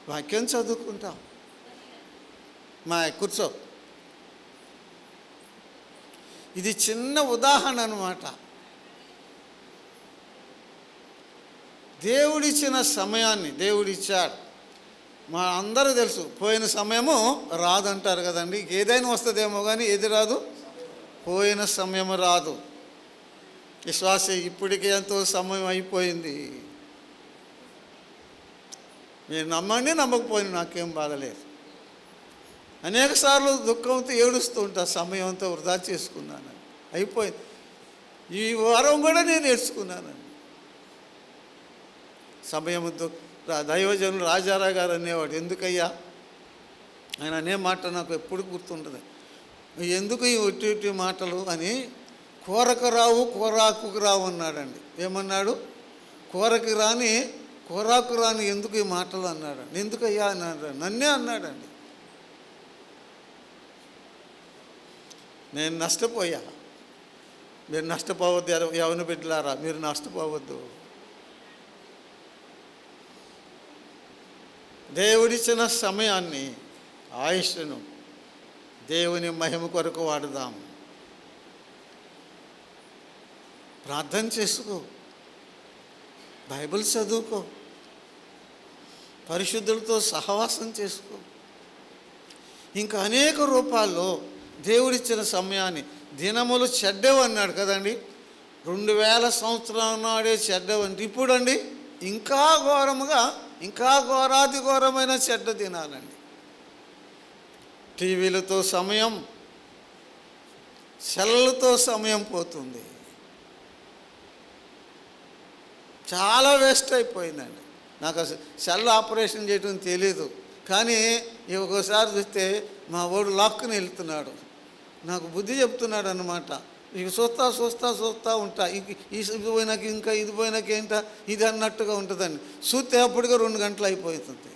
[SPEAKER 1] వాక్యం చదువుకుంటాం. కూర్చో. ఇది చిన్న ఉదాహరణ అన్నమాట. దేవుడిచ్చిన సమయాన్ని దేవుడిచ్చాడు. మా అందరూ తెలుసు, పోయిన సమయము రాదంటారు కదండి. ఏదైనా వస్తుందేమో కానీ ఏది రాదు, పోయిన సమయం రాదు. విశ్వాస ఇప్పటికే ఎంతో సమయం అయిపోయింది. మీరు నమ్మండి, నమ్మకపోయినా నాకేం బాధలేదు. అనేక సార్లు దుఃఖంతో ఏడుస్తూ ఉంటా, సమయం అంతా వృధా చేసుకున్నాను, అయిపోయింది. ఈ వారం కూడా నేను నేర్చుకున్నానండి. సమయంతో దైవజనులు రాజారావు గారు అనేవాడు, ఎందుకయ్యా ఆయన అనే మాట నాకు ఎప్పుడు గుర్తుంటుంది, ఎందుకు ఈ ఒట్టి మాటలు అని. కూరకు రావు కూరాకుకు రావు అన్నాడండి. ఏమన్నాడు? కూరకి రాని కూరాకు రాని ఎందుకు ఈ మాటలు అన్నాడండి. ఎందుకయ్యా అన్నాడు, నన్నే అన్నాడండి. నేను నష్టపోయా, మీరు నష్టపోవద్దు. యవన బిడ్డలారా, మీరు నష్టపోవద్దు. దేవుడిచ్చిన సమయాన్ని, ఆయుష్ను దేవుని మహిమ కొరకు వాడుదాం. ప్రార్థన చేసుకో, బైబిల్ చదువుకో, పరిశుద్ధులతో సహవాసం చేసుకో. ఇంకా అనేక రూపాల్లో దేవుడిచ్చిన సమయాన్ని, దినములు చెడ్డవన్నాడు కదండి. 2000 సంవత్సరాల నాడే చెడ్డవండి. ఇప్పుడండి ఇంకా ఘోరముగా, ఇంకా ఘోరాతి ఘోరమైన చెడ్డ దినాలండి. టీవీలతో సమయం, సెల్లతో సమయం పోతుంది. చాలా వేస్ట్ అయిపోయిందండి. నాకు అసలు సెల్ ఆపరేషన్ చేయడం తెలీదు, కానీ ఒక్కోసారి చూస్తే మా వాడు లాక్కుని వెళ్తున్నాడు, నాకు బుద్ధి చెప్తున్నాడు అన్నమాట. ఇక చూస్తా ఉంటా. ఇది పోయినాక ఇంకా ఇది పోయినాక ఏంటా ఇది అన్నట్టుగా ఉంటుందండి. చూస్తే అప్పటిగా 2 గంటలు అయిపోతుంది.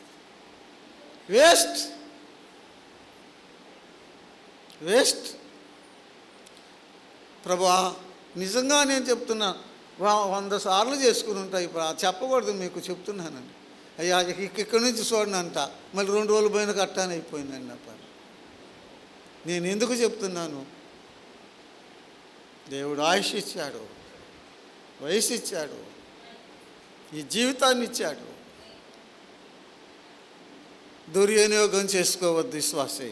[SPEAKER 1] వేస్ట్. ప్రభువా, నిజంగా నేను చెప్తున్నా, 100 సార్లు చేసుకుని ఉంటాయి. ఇప్పుడు చెప్పకూడదు, మీకు చెప్తున్నానండి. అయ్యా ఇక్కడి నుంచి చూడండి అంట, మళ్ళీ 2 రోజులు పోయిన కట్టాని అయిపోయిందండి నా పని. నేను ఎందుకు చెప్తున్నాను? దేవుడు ఆయుష్ ఇచ్చాడు, వయసు ఇచ్చాడు, ఈ జీవితాన్ని ఇచ్చాడు. దుర్వినియోగం చేసుకోవద్దు విశ్వాసే.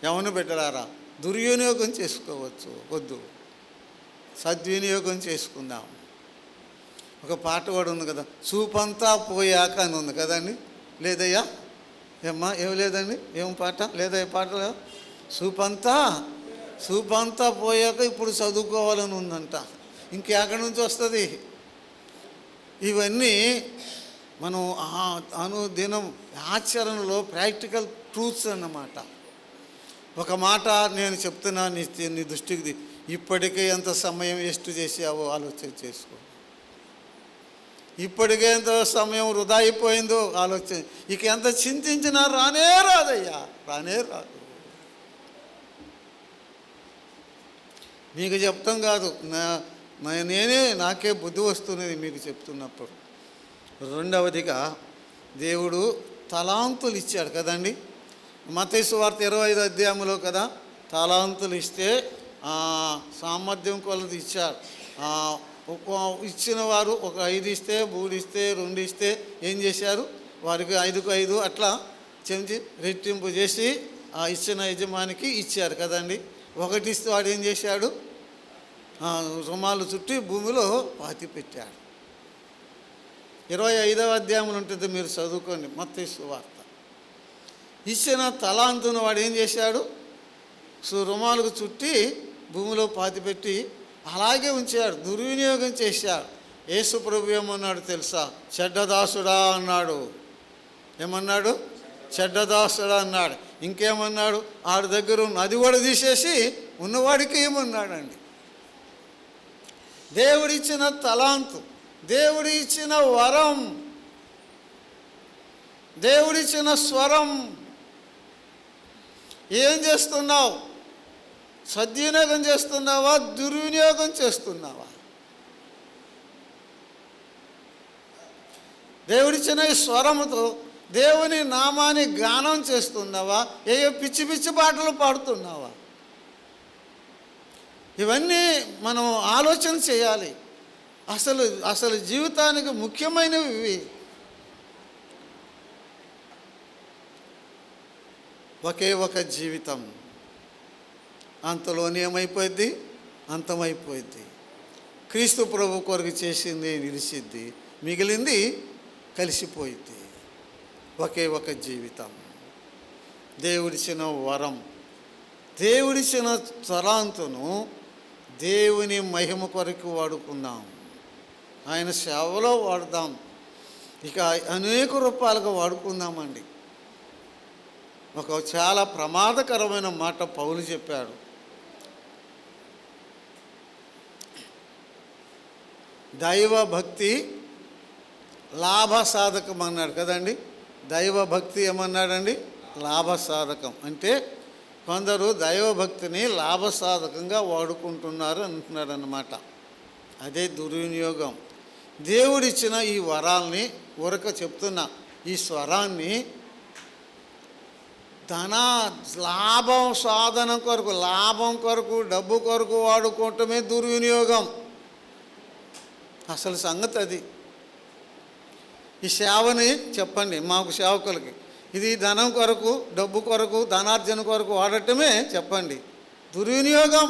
[SPEAKER 1] యవన బిడ్డలారా, దుర్వినియోగం చేసుకోవచ్చు, వద్దు, సద్వినియోగం చేసుకుందాం. ఒక పాట కూడా ఉంది కదా, చూపంతా పోయాక అని ఉంది కదండి. లేదయ్యా ఏమ్మా, ఏం లేదండి, ఏం పాట లేదా? ఈ పాట చూపంతా పోయాక ఇప్పుడు చదువుకోవాలని ఉందంట. ఇంకెక్కడి నుంచి వస్తుంది? ఇవన్నీ మనం అనుదినం ఆచరణలో ప్రాక్టికల్ ట్రూత్స్ అన్నమాట. ఒక మాట నేను చెప్తున్నా, నీ దృష్టికి, ఇప్పటికే ఎంత సమయం వేస్ట్ చేసావో ఆలోచన చేసుకో. ఇప్పటికే ఎంత సమయం వృధా అయిపోయిందో ఆలోచన. ఇక ఎంత చింతించినా రానే రాదయ్యా, రానే రాదు. మీకు చెప్తాం కాదు, నాకే బుద్ధి వస్తున్నది మీకు చెప్తున్నప్పుడు. రెండవదిగా దేవుడు తలాంతులు ఇచ్చాడు కదండి. మత్తయి సువార్త 25వ అధ్యాయంలో కదా తలాంతులు ఇస్తే సామర్థ్యం కొలది ఇచ్చాడు. ఇచ్చిన వారు ఒక 5 ఇస్తే, 3 ఇస్తే, 2 ఇస్తే ఏం చేశారు? వారికి 5కు 5 అట్లా చెంచి రెట్టింపు చేసి ఆ ఇచ్చిన యజమానికి ఇచ్చారు కదండి. ఒకటి ఇస్తే వాడు ఏం చేశాడు? రుమాలు చుట్టి భూమిలో పాతి పెట్టాడు. 25వ అధ్యాయంలో ఉంటుంది, మీరు చదువుకోండి, మత్తయి సువార్త. ఇచ్చిన తలాంతును వాడు ఏం చేశాడు? రుమాలకు చుట్టి భూమిలో పాతిపెట్టి అలాగే ఉంచాడు, దుర్వినియోగం చేశాడు. యేసు ప్రభు ఏమన్నాడు తెలుసా? చెడ్డదాసుడా అన్నాడు. ఏమన్నాడు? చెడ్డదాసుడా అన్నాడు. ఇంకేమన్నాడు? ఆడి దగ్గర ఉన్న అది కూడా తీసేసి ఉన్నవాడికి ఏమన్నాడండి? దేవుడిచ్చిన తలాంతు, దేవుడి ఇచ్చిన వరం, దేవుడిచ్చిన స్వరం ఏం చేస్తున్నావు? సద్వినియోగం చేస్తున్నావా? దుర్వినియోగం చేస్తున్నావా? దేవుడిచ్చిన ఈ స్వరముతో దేవుని నామాన్ని గానం చేస్తున్నావా? ఏ పిచ్చి పిచ్చి పాటలు పాడుతున్నావా? ఇవన్నీ మనం ఆలోచన చేయాలి. అసలు జీవితానికి ముఖ్యమైనవి ఇవి. ఒకే ఒక జీవితం, అంతలోనే ఏమైపోద్ది? అంతమైపోద్ది. క్రీస్తు ప్రభు కొరకు చేసింది నిలిచిద్ది, మిగిలింది కలిసిపోయింది. ఒకే ఒక జీవితం, దేవుడిచ్చిన వరం, దేవుడిచ్చిన తలాంతును దేవుని మహిమ కొరకు వాడుకుందాం, ఆయన సేవలో వాడదాం, ఇక అనేక రూపాలుగా వాడుకుందామండి. ఒక చాలా ప్రమాదకరమైన మాట పౌలు చెప్పాడు. దైవభక్తి లాభసాధకం అన్నాడు కదండి. దైవభక్తి ఏమన్నాడండి? లాభసాధకం. అంటే కొందరు దైవభక్తిని లాభసాధకంగా వాడుకుంటున్నారు అంటున్నాడు అన్నమాట. అదే దుర్వినియోగం. దేవుడిచ్చిన ఈ వరాల్ని ఊరక చెప్తున్నా, ఈ స్వరాన్ని లాభం సాధన కొరకు, లాభం కొరకు, డబ్బు కొరకు వాడుకోవటమే దుర్వినియోగం. అసలు సంగతి అది. ఈ సేవని చెప్పండి మాకు సేవకులకి, ఇది ధనం కొరకు, డబ్బు కొరకు, ధనార్జన కొరకు వాడటమే చెప్పండి దుర్వినియోగం.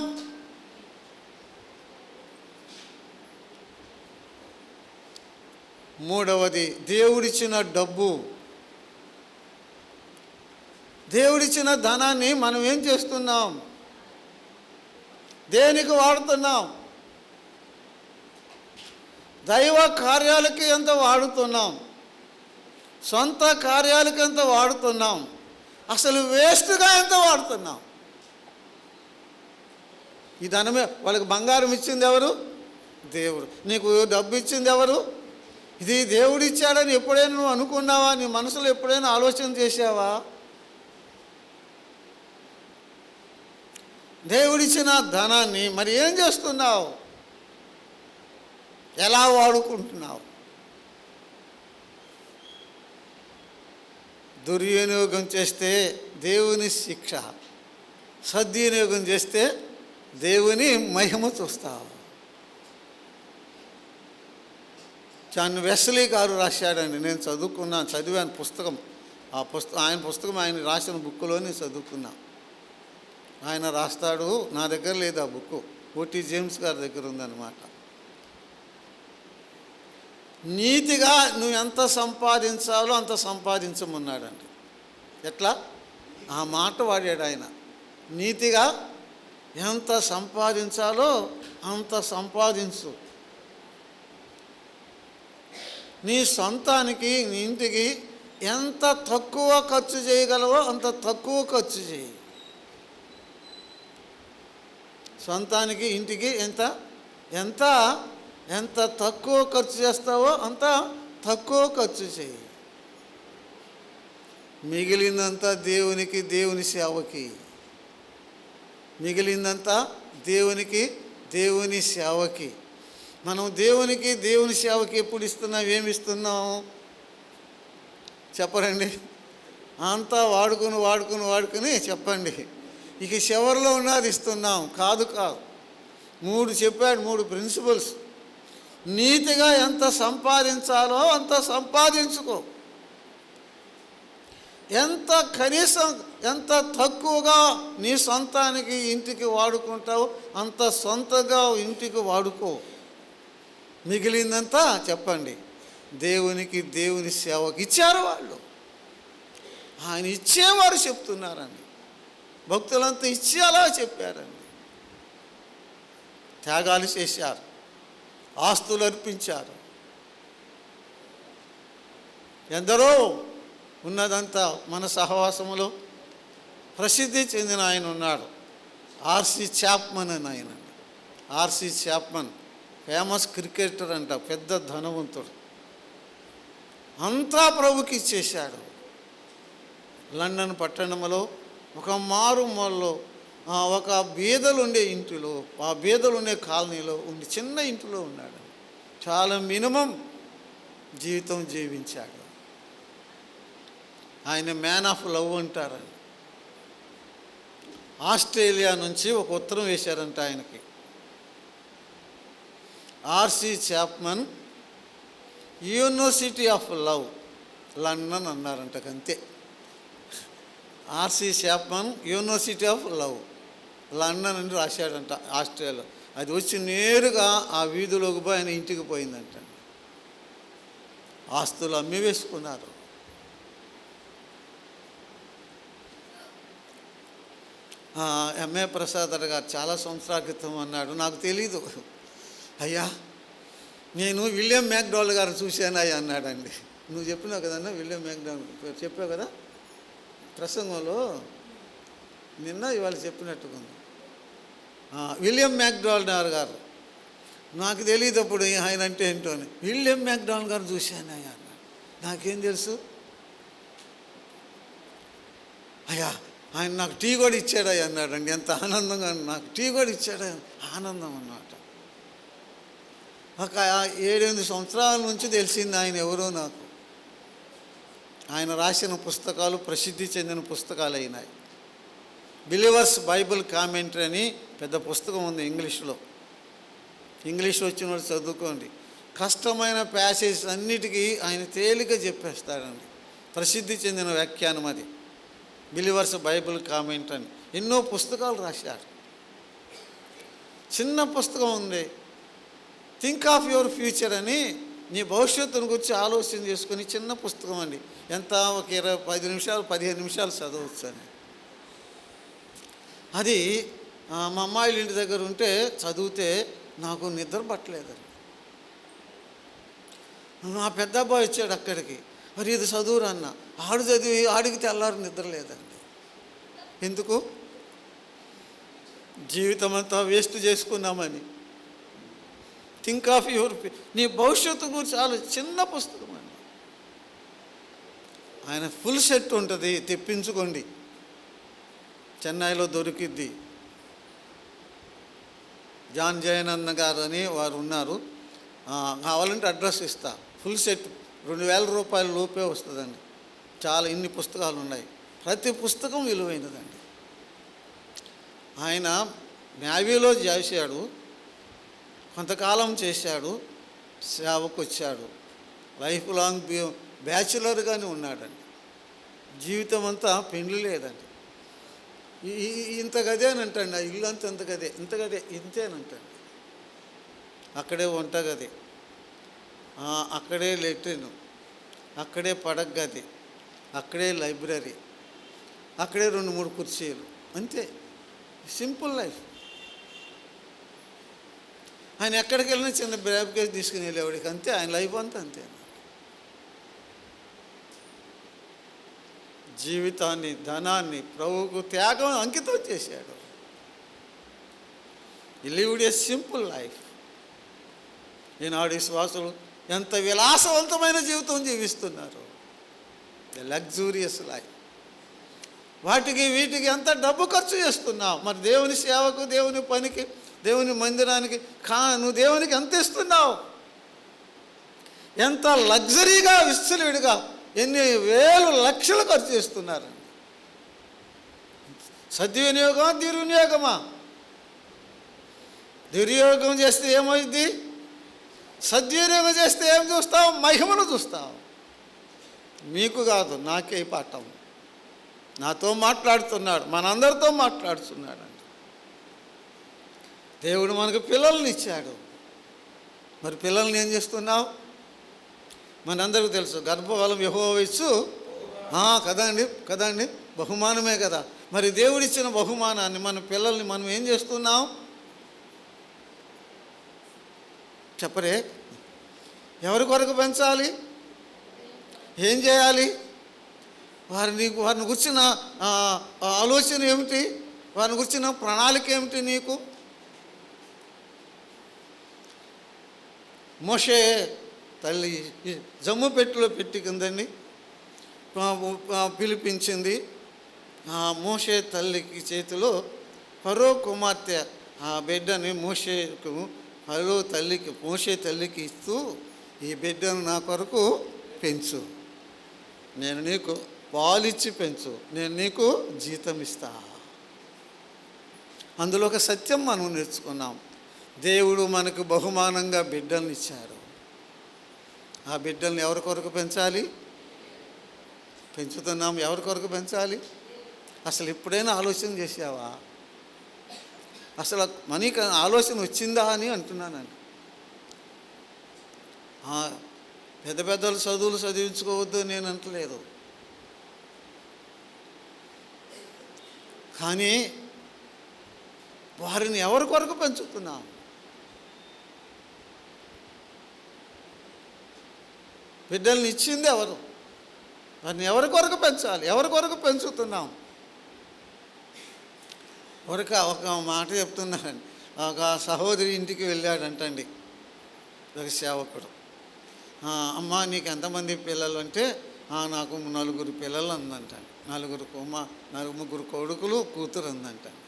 [SPEAKER 1] మూడవది, దేవుడిచ్చిన డబ్బు, దేవుడిచ్చిన ధనాన్ని మనం ఏం చేస్తున్నాం? దేనికి వాడుతున్నాం? దైవ కార్యాలకి ఎంత వాడుతున్నాం? సొంత కార్యాలకి ఎంత వాడుతున్నాం? అసలు వేస్ట్గా ఎంత వాడుతున్నాం? ఈ ధనమే, వాళ్ళకి బంగారం ఇచ్చింది ఎవరు? దేవుడు. నీకు డబ్బు ఇచ్చింది ఎవరు? ఇది దేవుడు ఇచ్చాడని ఎప్పుడైనా నువ్వు అనుకున్నావా? నీ మనసులో ఎప్పుడైనా ఆలోచన చేసావా? దేవుడిచ్చిన ధనాన్ని మరి ఏం చేస్తున్నావు? ఎలా వాడుకుంటున్నావు? దుర్వినియోగం చేస్తే దేవుని శిక్ష, సద్వినియోగం చేస్తే దేవుని మహిమ చూస్తావు. జాన్ వెస్లీ గారు రాశాడండి, నేను చదివాను పుస్తకం. ఆయన పుస్తకం ఆయన రాసిన బుక్లోనే చదువుకున్నా. ఆయన రాస్తాడు, నా దగ్గర లేదు ఆ బుక్, ఓటీ జేమ్స్ గారి దగ్గర ఉందన్నమాట. నీతిగా నువ్వు ఎంత సంపాదించాలో అంత సంపాదించమన్నాడండి. ఎట్లా? ఆ మాట వాడాడు ఆయన. నీతిగా ఎంత సంపాదించాలో అంత సంపాదించు. నీ సొంతానికి, నీ ఇంటికి ఎంత తక్కువ ఖర్చు చేయగలవో అంత తక్కువ ఖర్చు చేయి. సొంతానికి, ఇంటికి ఎంత ఎంత ఎంత తక్కువ ఖర్చు చేస్తావో అంత తక్కువ ఖర్చు చేయి. మిగిలిందంతా దేవునికి, దేవుని సేవకి. మిగిలిందంతా దేవునికి, దేవుని సేవకి. మనం దేవునికి, దేవుని సేవకి ఎప్పుడు ఇస్తున్నాం? ఏమి ఇస్తున్నాం చెప్పరండి? అంతా వాడుకుని చెప్పండి. ఇక చివరిలో ఉన్నది ఇస్తున్నాం. కాదు. 3 చెప్పాడు, 3 ప్రిన్సిపల్స్. నీతిగా ఎంత సంపాదించాలో అంత సంపాదించుకో. ఎంత కనీసం ఎంత తక్కువగా నీ సొంతానికి ఇంటికి వాడుకుంటావు అంత సొంతగా ఇంటికి వాడుకో. మిగిలిందంతా చెప్పండి దేవునికి, దేవుని సేవకు ఇచ్చారు వాళ్ళు. ఆయన ఇచ్చేవారు చెప్తున్నారండి. భక్తులంతా ఇచ్చేలా చెప్పారండి. త్యాగాలు చేశారు, ఆస్తులు అర్పించారు. ఎందరో ఉన్నదంతా మన సహవాసములో ప్రసిద్ధి చెందిన ఆయన ఉన్నాడు, ఆర్సి చాప్మన్ అని ఆయన. ఆర్సి చాప్మన్ ఫేమస్ క్రికెటర్ అంట, పెద్ద ధనవంతుడు. అంతా ప్రభుకి ఇచ్చేశాడు. లండన్ పట్టణంలో ఒక మారుమూలలో ఒక బీదలు ఉండే ఇంటిలో, ఆ బీదలు ఉండే కాలనీలో ఉండి చిన్న ఇంటిలో ఉన్నాడు. చాలా మినిమం జీవితం జీవించాడు. ఆయన మ్యాన్ ఆఫ్ లవ్ అంటారండి. ఆస్ట్రేలియా నుంచి ఒక ఉత్తరం వేశారంట ఆయనకి. RC Chapman university of love London అన్నారంట. అంతే. RC Chapman university of love London అని రాశాడంట ఆస్ట్రేలియా. అది వచ్చి నేరుగా ఆ వీధిలోకి పోయి ఆయన ఇంటికి పోయిందంట. ఆస్తులు అమ్మి వేసుకున్నారు. ఎంఏ ప్రసాద్ గారు చాలా సంవత్సరాల క్రితం అన్నాడు, నాకు తెలీదు అయ్యా, నేను విలియం మ్యాక్డోవల్ గారు చూశాను అయ్యా అన్నాడండి. నువ్వు చెప్పినావు కదన్నా, విలియం మ్యాక్డోవల్ చెప్పావు కదా ప్రసంగంలో, నిన్న ఇవాళ చెప్పినట్టుగా ఉంది. విలియం మ్యాక్డోవల్ గారు, నాకు తెలియదు అప్పుడు ఆయన అంటే ఏంటో అని. విలియం మ్యాక్డోవల్ గారు చూశాను అయ్యా అన్నాడు. నాకేం తెలుసు అయ్యా, ఆయన నాకు టీ కూడా ఇచ్చాడయ్యా అన్నాడండి. ఎంత ఆనందంగా, నాకు టీ కూడా ఇచ్చాడు, ఆనందం అన్నమాట. ఒక 7-8 సంవత్సరాల నుంచి తెలిసింది ఆయన ఎవరో నాకు. ఆయన రాసిన పుస్తకాలు ప్రసిద్ధి చెందిన పుస్తకాలు అయినాయి. బిలీవర్స్ బైబిల్ కామెంటరీ అని పెద్ద పుస్తకం ఉంది ఇంగ్లీష్లో. ఇంగ్లీష్ వచ్చిన వాళ్ళు చదువుకోండి. కష్టమైన ప్యాసేజ్ అన్నిటికీ ఆయన తేలిక చెప్పేస్తాడండి. ప్రసిద్ధి చెందిన వ్యాఖ్యానం అది, బిలీవర్స్ బైబిల్ కామెంట్ అని. ఎన్నో పుస్తకాలు రాశారు. చిన్న పుస్తకం ఉంది, థింక్ ఆఫ్ యువర్ ఫ్యూచర్ అని, నీ భవిష్యత్తును గురించి ఆలోచన చేసుకుని చిన్న పుస్తకం అండి. ఎంత ఒక 10 నిమిషాలు 15 నిమిషాలు చదవచ్చు అని. అది మా అమ్మాయిల ఇంటి దగ్గర ఉంటే చదివితే నాకు నిద్ర పట్టలేదండి. నా పెద్ద అబ్బాయి వచ్చాడు అక్కడికి, మరి ఇది చదువురా అన్న. ఆడు చదివి ఆడికి తెల్లారు నిద్ర లేదండి. ఎందుకు? జీవితం అంతా వేస్ట్ చేసుకున్నామని. థింక్ ఆఫ్ యువర్, నీ భవిష్యత్తు గురించి చాలా చిన్న పుస్తకం అండి. ఆయన ఫుల్ సెట్ ఉంటుంది, తెప్పించుకోండి, చెన్నైలో దొరికిద్ది. జాన్ జయనంద్ గారు అని వారు ఉన్నారు, కావాలంటే అడ్రస్ ఇస్తా. ఫుల్ సెట్ 2000 రూపాయల లోపే వస్తుందండి. చాలా ఇన్ని పుస్తకాలు ఉన్నాయి, ప్రతి పుస్తకం విలువైనదండి. ఆయన నేవీలో చేశాడు, కొంతకాలం చేశాడు, సేవకు వచ్చాడు. లైఫ్ లాంగ్ బ్యాచులర్గానే ఉన్నాడండి. జీవితం అంతా పెండ్లి లేదండి. ఇంత గదేనంటండి, ఆ ఇల్లు అంతా ఇంత గదే, ఇంత గదే, ఇంతేనంటండి. అక్కడే వంటగది, అక్కడే లెట్రిన్, అక్కడే పడక గది, అక్కడే లైబ్రరీ, అక్కడే 2-3 కుర్చీలు, అంతే. Simple life. ఆయన ఎక్కడికి వెళ్ళినా చిన్న బ్రేబ్ కేసు తీసుకుని వెళ్ళేవాడికి, అంతే. ఆయన లైఫ్ అంతా అంతే. జీవితాన్ని, ధనాన్ని ప్రభువుకు త్యాగం అంకితం చేశాడు. He lived a simple life. ఈనాడు విశ్వాసులు ఎంత విలాసవంతమైన జీవితం జీవిస్తున్నారు, లగ్జూరియస్ లైఫ్. వాటికి వీటికి ఎంత డబ్బు ఖర్చు చేస్తున్నావు. మరి దేవుని సేవకు, దేవుని పనికి, దేవుని మందిరానికి నువ్వు దేవునికి ఎంత ఇస్తున్నావు? ఎంత లగ్జరీగా, విచ్చలవిడిగా ఎన్ని వేలు లక్షలు ఖర్చు చేస్తున్నారండి. సద్వినియోగమా, దుర్వినియోగమా? దుర్వినియోగం చేస్తే ఏమైంది? సద్వినియోగం చేస్తే ఏం చూస్తావు? మహిమను చూస్తావు. మీకు కాదు, నాకే పాఠం. నాతో మాట్లాడుతున్నాడు, మనందరితో మాట్లాడుతున్నాడు. దేవుడు మనకు పిల్లల్ని ఇచ్చాడు. మరి పిల్లల్ని ఏం చేస్తున్నావు? మనందరికీ తెలుసు, గర్భఫలం యెహోవా ఇచ్చు కదండి బహుమానమే కదా. మరి దేవుడిచ్చిన బహుమానాన్ని మన పిల్లల్ని మనం ఏం చేస్తున్నాం చెప్పరే? ఎవరి కొరకు పెంచాలి? ఏం చేయాలి? వారిని గురించిన ఆలోచన ఏమిటి? వారిని గురించిన ప్రణాళిక ఏమిటి నీకు? మోషే తల్లి జమ్ము పెట్టెలో పెట్టి కిందండి పిలిపించింది. మోషే తల్లికి చేతిలో ఫరో కుమార్తె ఆ బిడ్డని మోషే తల్లికి ఇస్తూ, ఈ బిడ్డను నా కొరకు పెంచు, నేను నీకు పాలిచ్చి పెంచు, నేను నీకు జీతం ఇస్తా. అందులో ఒక సత్యం మనం నేర్చుకున్నాం. దేవుడు మనకు బహుమానంగా బిడ్డల్ని ఇచ్చాడు. ఆ బిడ్డల్ని ఎవరి కొరకు పెంచాలి? పెంచుతున్నాం. ఎవరి కొరకు పెంచాలి? అసలు ఎప్పుడైనా ఆలోచన చేసావా? అసలు మనకి ఆలోచన వచ్చిందా అని అంటున్నానండి. పెద్ద పెద్దలు చదువులు చదివించుకోవద్దు నేను అంటలేదు, కానీ వారిని ఎవరి కొరకు పెంచుతున్నాం? బిడ్డల్ని ఇచ్చింది ఎవరు? వారిని ఎవరి కొరకు పెంచాలి? ఎవరి కొరకు పెంచుతున్నాం? ఒక మాట చెప్తున్నానండి. ఒక సహోదరి ఇంటికి వెళ్ళాడంటండి ఒక సేవకుడు. అమ్మ నీకు ఎంతమంది పిల్లలు అంటే, నాకు 4 పిల్లలు అందంటండి. 4 కొడుకులు కూతురు అందంటండి.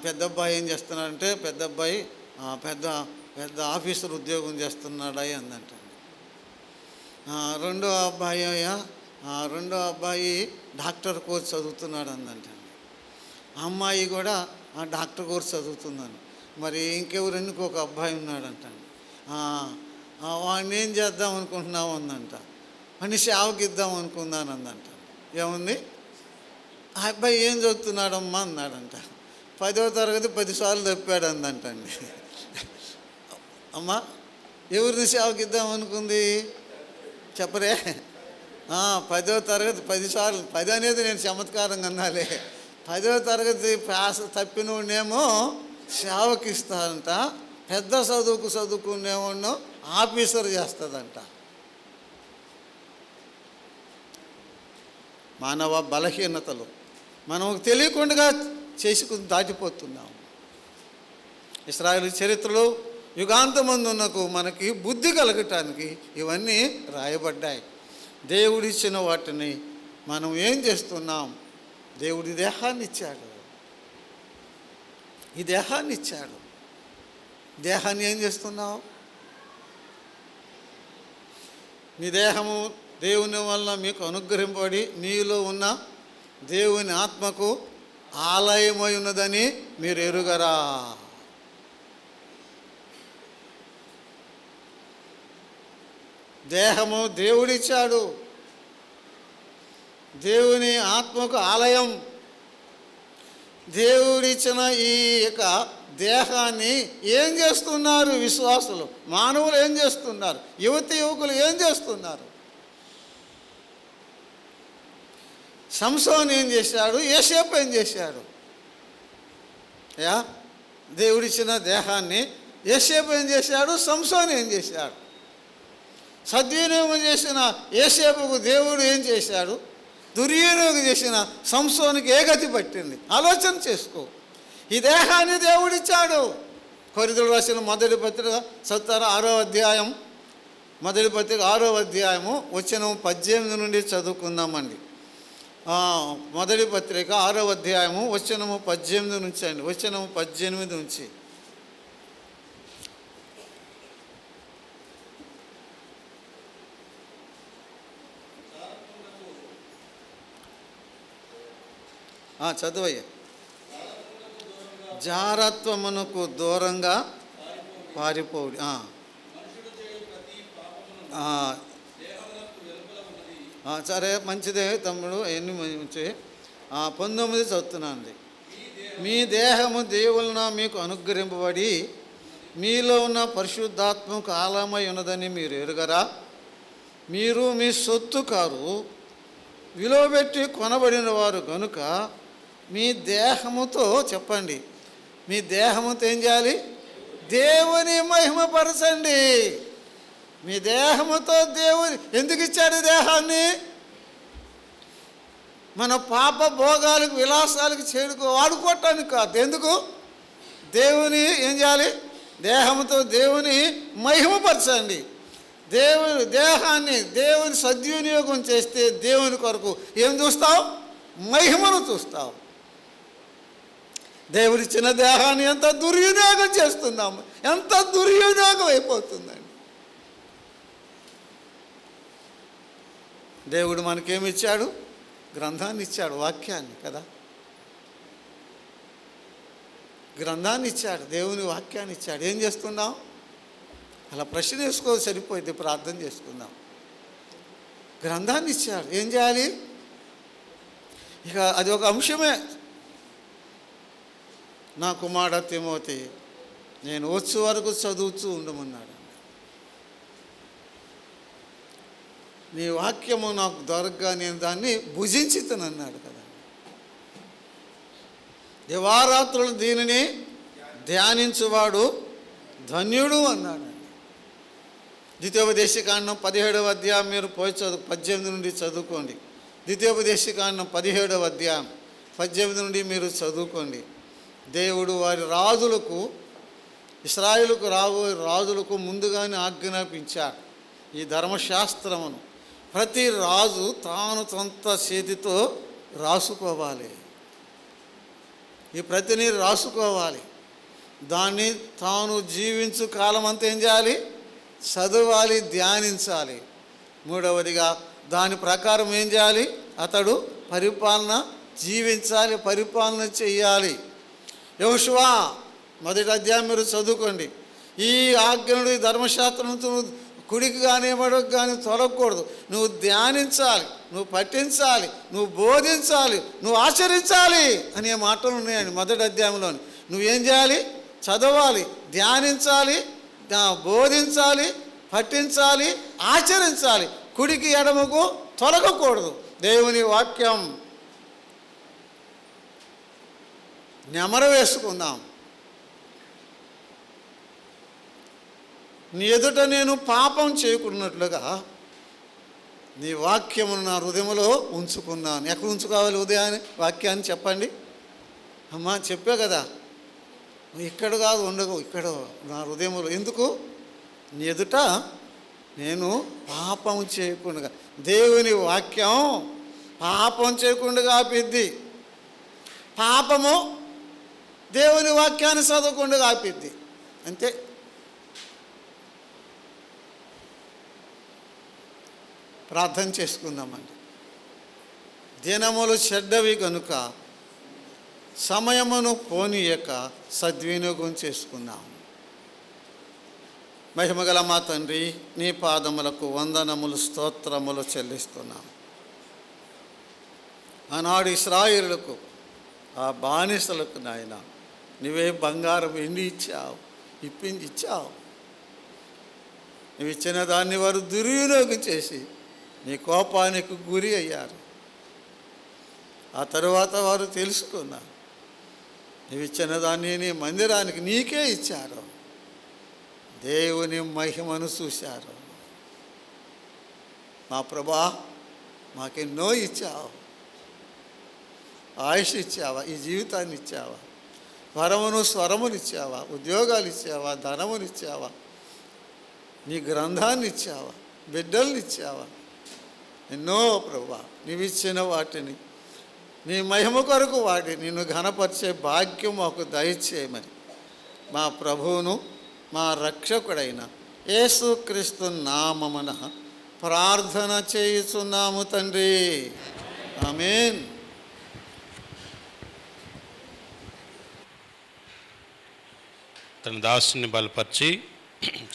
[SPEAKER 1] పెద్ద అబ్బాయి ఏం చేస్తున్నాడంటే, పెద్ద అబ్బాయి పెద్ద ఆఫీసర్ ఉద్యోగం చేస్తున్నాడా అందంటండి. రెండో అబ్బాయి డాక్టర్ కోర్స్ చదువుతున్నాడు అందంటండి. అమ్మాయి కూడా డాక్టర్ కోర్స్ చదువుతున్నాను. మరి ఇంకెవరెన్నికి ఒక అబ్బాయి ఉన్నాడంటండి. వాడిని ఏం చేద్దాం అనుకుంటున్నావు అందంట. వాడిని సేవకి ఇద్దాం అనుకున్నాను అందంట. ఏముంది? ఆ అబ్బాయి ఏం చదువుతున్నాడమ్మా అన్నాడంట. 10వ తరగతి 10 సార్లు తప్పాడు అందంటండి. అమ్మా ఎవరిని సేవకి ఇద్దాం అనుకుంది చెప్పరే? 10వ తరగతి 10 సార్లు, 10 అనేది నేను చమత్కారంగా అన్నాలే, 10వ తరగతి పాస్ తప్పినోడేమో సేవకి ఇస్తారంట, పెద్ద చదువుకునేవాడినో ఆఫీసర్ చేస్తుందంట. మానవ బలహీనతలు మనం తెలియకుండా చేసుకుని దాటిపోతున్నాం. ఇశ్రాయేలు చరిత్రలో యుగాంతమందునకు మనకి బుద్ధి కలగటానికి ఇవన్నీ రాయబడ్డాయి. దేవుడిచ్చిన వాటిని మనం ఏం చేస్తున్నాం? దేవుడి దేహాన్ని ఇచ్చాడు. ఈ దేహాన్ని ఇచ్చాడు. దేహాన్ని ఏం చేస్తున్నావు? నీ దేహము దేవుని వల్ల మీకు అనుగ్రహింపబడి నీలో ఉన్న దేవుని ఆత్మకు ఆలయమై ఉన్నదని మీరు ఎరుగరా? దేహము దేవుడిచ్చాడు. దేవుని ఆత్మకు ఆలయం. దేవుడిచ్చిన ఈ యొక్క దేహాన్ని ఏం చేస్తున్నారు విశ్వాసులు? మానవులు ఏం చేస్తున్నారు? యువకులు ఏం చేస్తున్నారు? సంసోను ఏం చేశాడు? యోసేపు ఏం చేశాడు? దేవుడిచ్చిన దేహాన్ని యోసేపు ఏం చేశాడు? సంసోను ఏం చేశాడు? సద్వినియోగం చేసిన యోసేపుకు దేవుడు ఏం చేశాడు? దుర్వినియోగం చేసిన సంసోనుకి ఏ గతి పట్టింది? ఆలోచన చేసుకో. ఈ దేహాన్ని దేవుడిచ్చాడు. కొరింథీయులకు రాసిన మొదటి పత్రిక 6వ అధ్యాయం, మొదటి పత్రిక 6వ అధ్యాయము వచనం 18 నుండి చదువుకుందామండి. మొదటి పత్రిక 6వ అధ్యాయము వచనము 18 నుంచి అండి, వచనము 18 నుంచి. చదువయ్య. జారత్వమునకు దూరంగా పారిపోవుడి. సరే మంచిదే తమ్ముడు, ఎన్ని మంచి 19 చదువుతున్నాను. మీ దేహము దేవులన మీకు అనుగ్రహింపబడి మీలో ఉన్న పరిశుద్ధాత్మకు ఆలయమై ఉన్నదని మీరు ఎరుగరా? మీరు మీ సొత్తు కారు, విలువబెట్టి కొనబడిన వారు గనుక మీ దేహముతో చెప్పండి, మీ దేహముతో ఏం చేయాలి? దేవుని మహిమపరచండి. మీ దేహముతో దేవుని ఎందుకు ఇచ్చాడు దేహాన్ని? మన పాప భోగాలకు విలాసాలకు వాడుకోవటానికి కాదు. ఎందుకు? దేవుని ఏం చేయాలి? దేహంతో దేవుని మహిమపరచండి. దేహాన్ని దేవుని సద్వినియోగం చేస్తే దేవుని కొరకు ఏం చూస్తావు? మహిమను చూస్తావు. దేవుడిచ్చిన దేహాన్ని ఎంత దుర్వినియోగం చేస్తున్నాము, ఎంత దుర్వినియోగం అయిపోతుందండి. దేవుడు మనకేమిచ్చాడు? గ్రంథాన్ని ఇచ్చాడు, వాక్యాన్ని కదా. గ్రంథాన్ని ఇచ్చాడు, దేవుని వాక్యాన్ని ఇచ్చాడు. ఏం చేస్తున్నాం? అలా ప్రశ్న వేసుకో, సరిపోయింది. ప్రార్థన చేసుకుందాం. గ్రంథాన్ని ఇచ్చాడు, ఏం చేయాలి? ఇక అది ఒక అంశమే. నా కుమారుడు తిమోతి, నేను వచ్చే వరకు చదువుతూ ఉండమన్నాడు. నీ వాక్యము నాకు దొరకగా నేను దాన్ని భుజించుతానన్నాడు కదా. దివారాత్రులు దీనిని ధ్యానించువాడు ధన్యుడు అన్నాడు. ద్వితీయోపదేశకాండం 17వ అధ్యాయం మీరు పోయి 18 నుండి చదువుకోండి. ద్వితీయోపదేశకాండం 17వ అధ్యాయం 18 నుండి మీరు చదువుకోండి. దేవుడు వారి రాజులకు, ఇశ్రాయేలుకు రాబోయే రాజులకు ముందుగానే ఆజ్ఞాపించాడు ఈ ధర్మశాస్త్రమును. ప్రతి రాజు తాను సొంత చేతితో రాసుకోవాలి. ఈ ప్రతిని రాసుకోవాలి. దాన్ని తాను జీవించు కాలం అంతా ఏం చేయాలి? చదవాలి, ధ్యానించాలి. మూడవదిగా దాని ప్రకారం ఏం చేయాలి? అతడు పరిపాలన జీవించాలి, పరిపాలన చెయ్యాలి. యెహోషువ 1వ అధ్యాయం మీరు చదువుకోండి. ఈ ఆజ్ఞను, ఈ ధర్మశాస్త్రంతో కుడికి కానీ ఎడమకు కానీ తొలగకూడదు. నువ్వు ధ్యానించాలి, నువ్వు పఠించాలి, నువ్వు బోధించాలి, నువ్వు ఆచరించాలి అనే మాటలు ఉన్నాయండి 1వ అధ్యాయంలోని. నువ్వేం చేయాలి? చదవాలి, ధ్యానించాలి, బోధించాలి, పఠించాలి, ఆచరించాలి. కుడికి ఎడమకు తొలగకూడదు. దేవుని వాక్యం నెమరు వేసుకుందాం. నీ ఎదుట నేను పాపం చేయకున్నట్లుగా నీ వాక్యమును నా హృదయంలో ఉంచుకున్నాను. ఎక్కడ ఉంచుకోవాలి ఉదయాన్ని వాక్యాన్ని? చెప్పండి అమ్మా. చెప్పే కదా, ఇక్కడ కాదు ఉండవు, ఇక్కడ నా హృదయంలో. ఎందుకు? నీ ఎదుట నేను పాపం చేయకుండా. దేవుని వాక్యం పాపం చేయకుండా ఆపిద్ది. పాపము దేవుని వాక్యాన్ని చదవకుండా ఆపిద్ది. అంతే. ప్రార్థన చేసుకుందామండి. దినములు చెడ్డవి కనుక సమయమును పోనీయక సద్వినియోగం చేసుకుందాం. మహిమగల మా తండ్రి, నీ పాదములకు వందనములు, స్తోత్రములు చెల్లిస్తున్నాం. ఆనాడు ఇశ్రాయేలులకు, ఆ బానిసలకు నాయన నువ్వే బంగారం, వెండి ఇచ్చావు, ఇచ్చావు. నువ్వు ఇచ్చిన దాన్ని వారు దుర్వినియోగం చేసి నీ కోపానికి గురి అయ్యారు. ఆ తరువాత వారు తెలుసుకున్నారు, నువ్వు ఇచ్చిన దాన్ని నీ మందిరానికి నీకే ఇచ్చారు. దేవుని మహిమను చూశారు. మా ప్రభా, మాకెన్నో ఇచ్చావు. ఆయుష్ ఇచ్చావా, ఈ జీవితాన్ని ఇచ్చావా, వరమును స్వరములు ఇచ్చావా, ఉద్యోగాలు ఇచ్చావా, ధనములు ఇచ్చావా, నీ గ్రంథాన్ని ఇచ్చావా, బిడ్డల్ని ఇచ్చావా. ఎన్నో ప్రభువా, నీవిచ్చిన వాటిని నీ మహిమ కొరకు వాటి నిన్ను ఘనపరిచే భాగ్యం మాకు దయచేయమని మా ప్రభువును మా రక్షకుడైన యేసుక్రీస్తు నామమున ప్రార్థన చేయుచున్నాము తండ్రి. ఆమేన్.
[SPEAKER 2] తన దాసుని బలపరిచి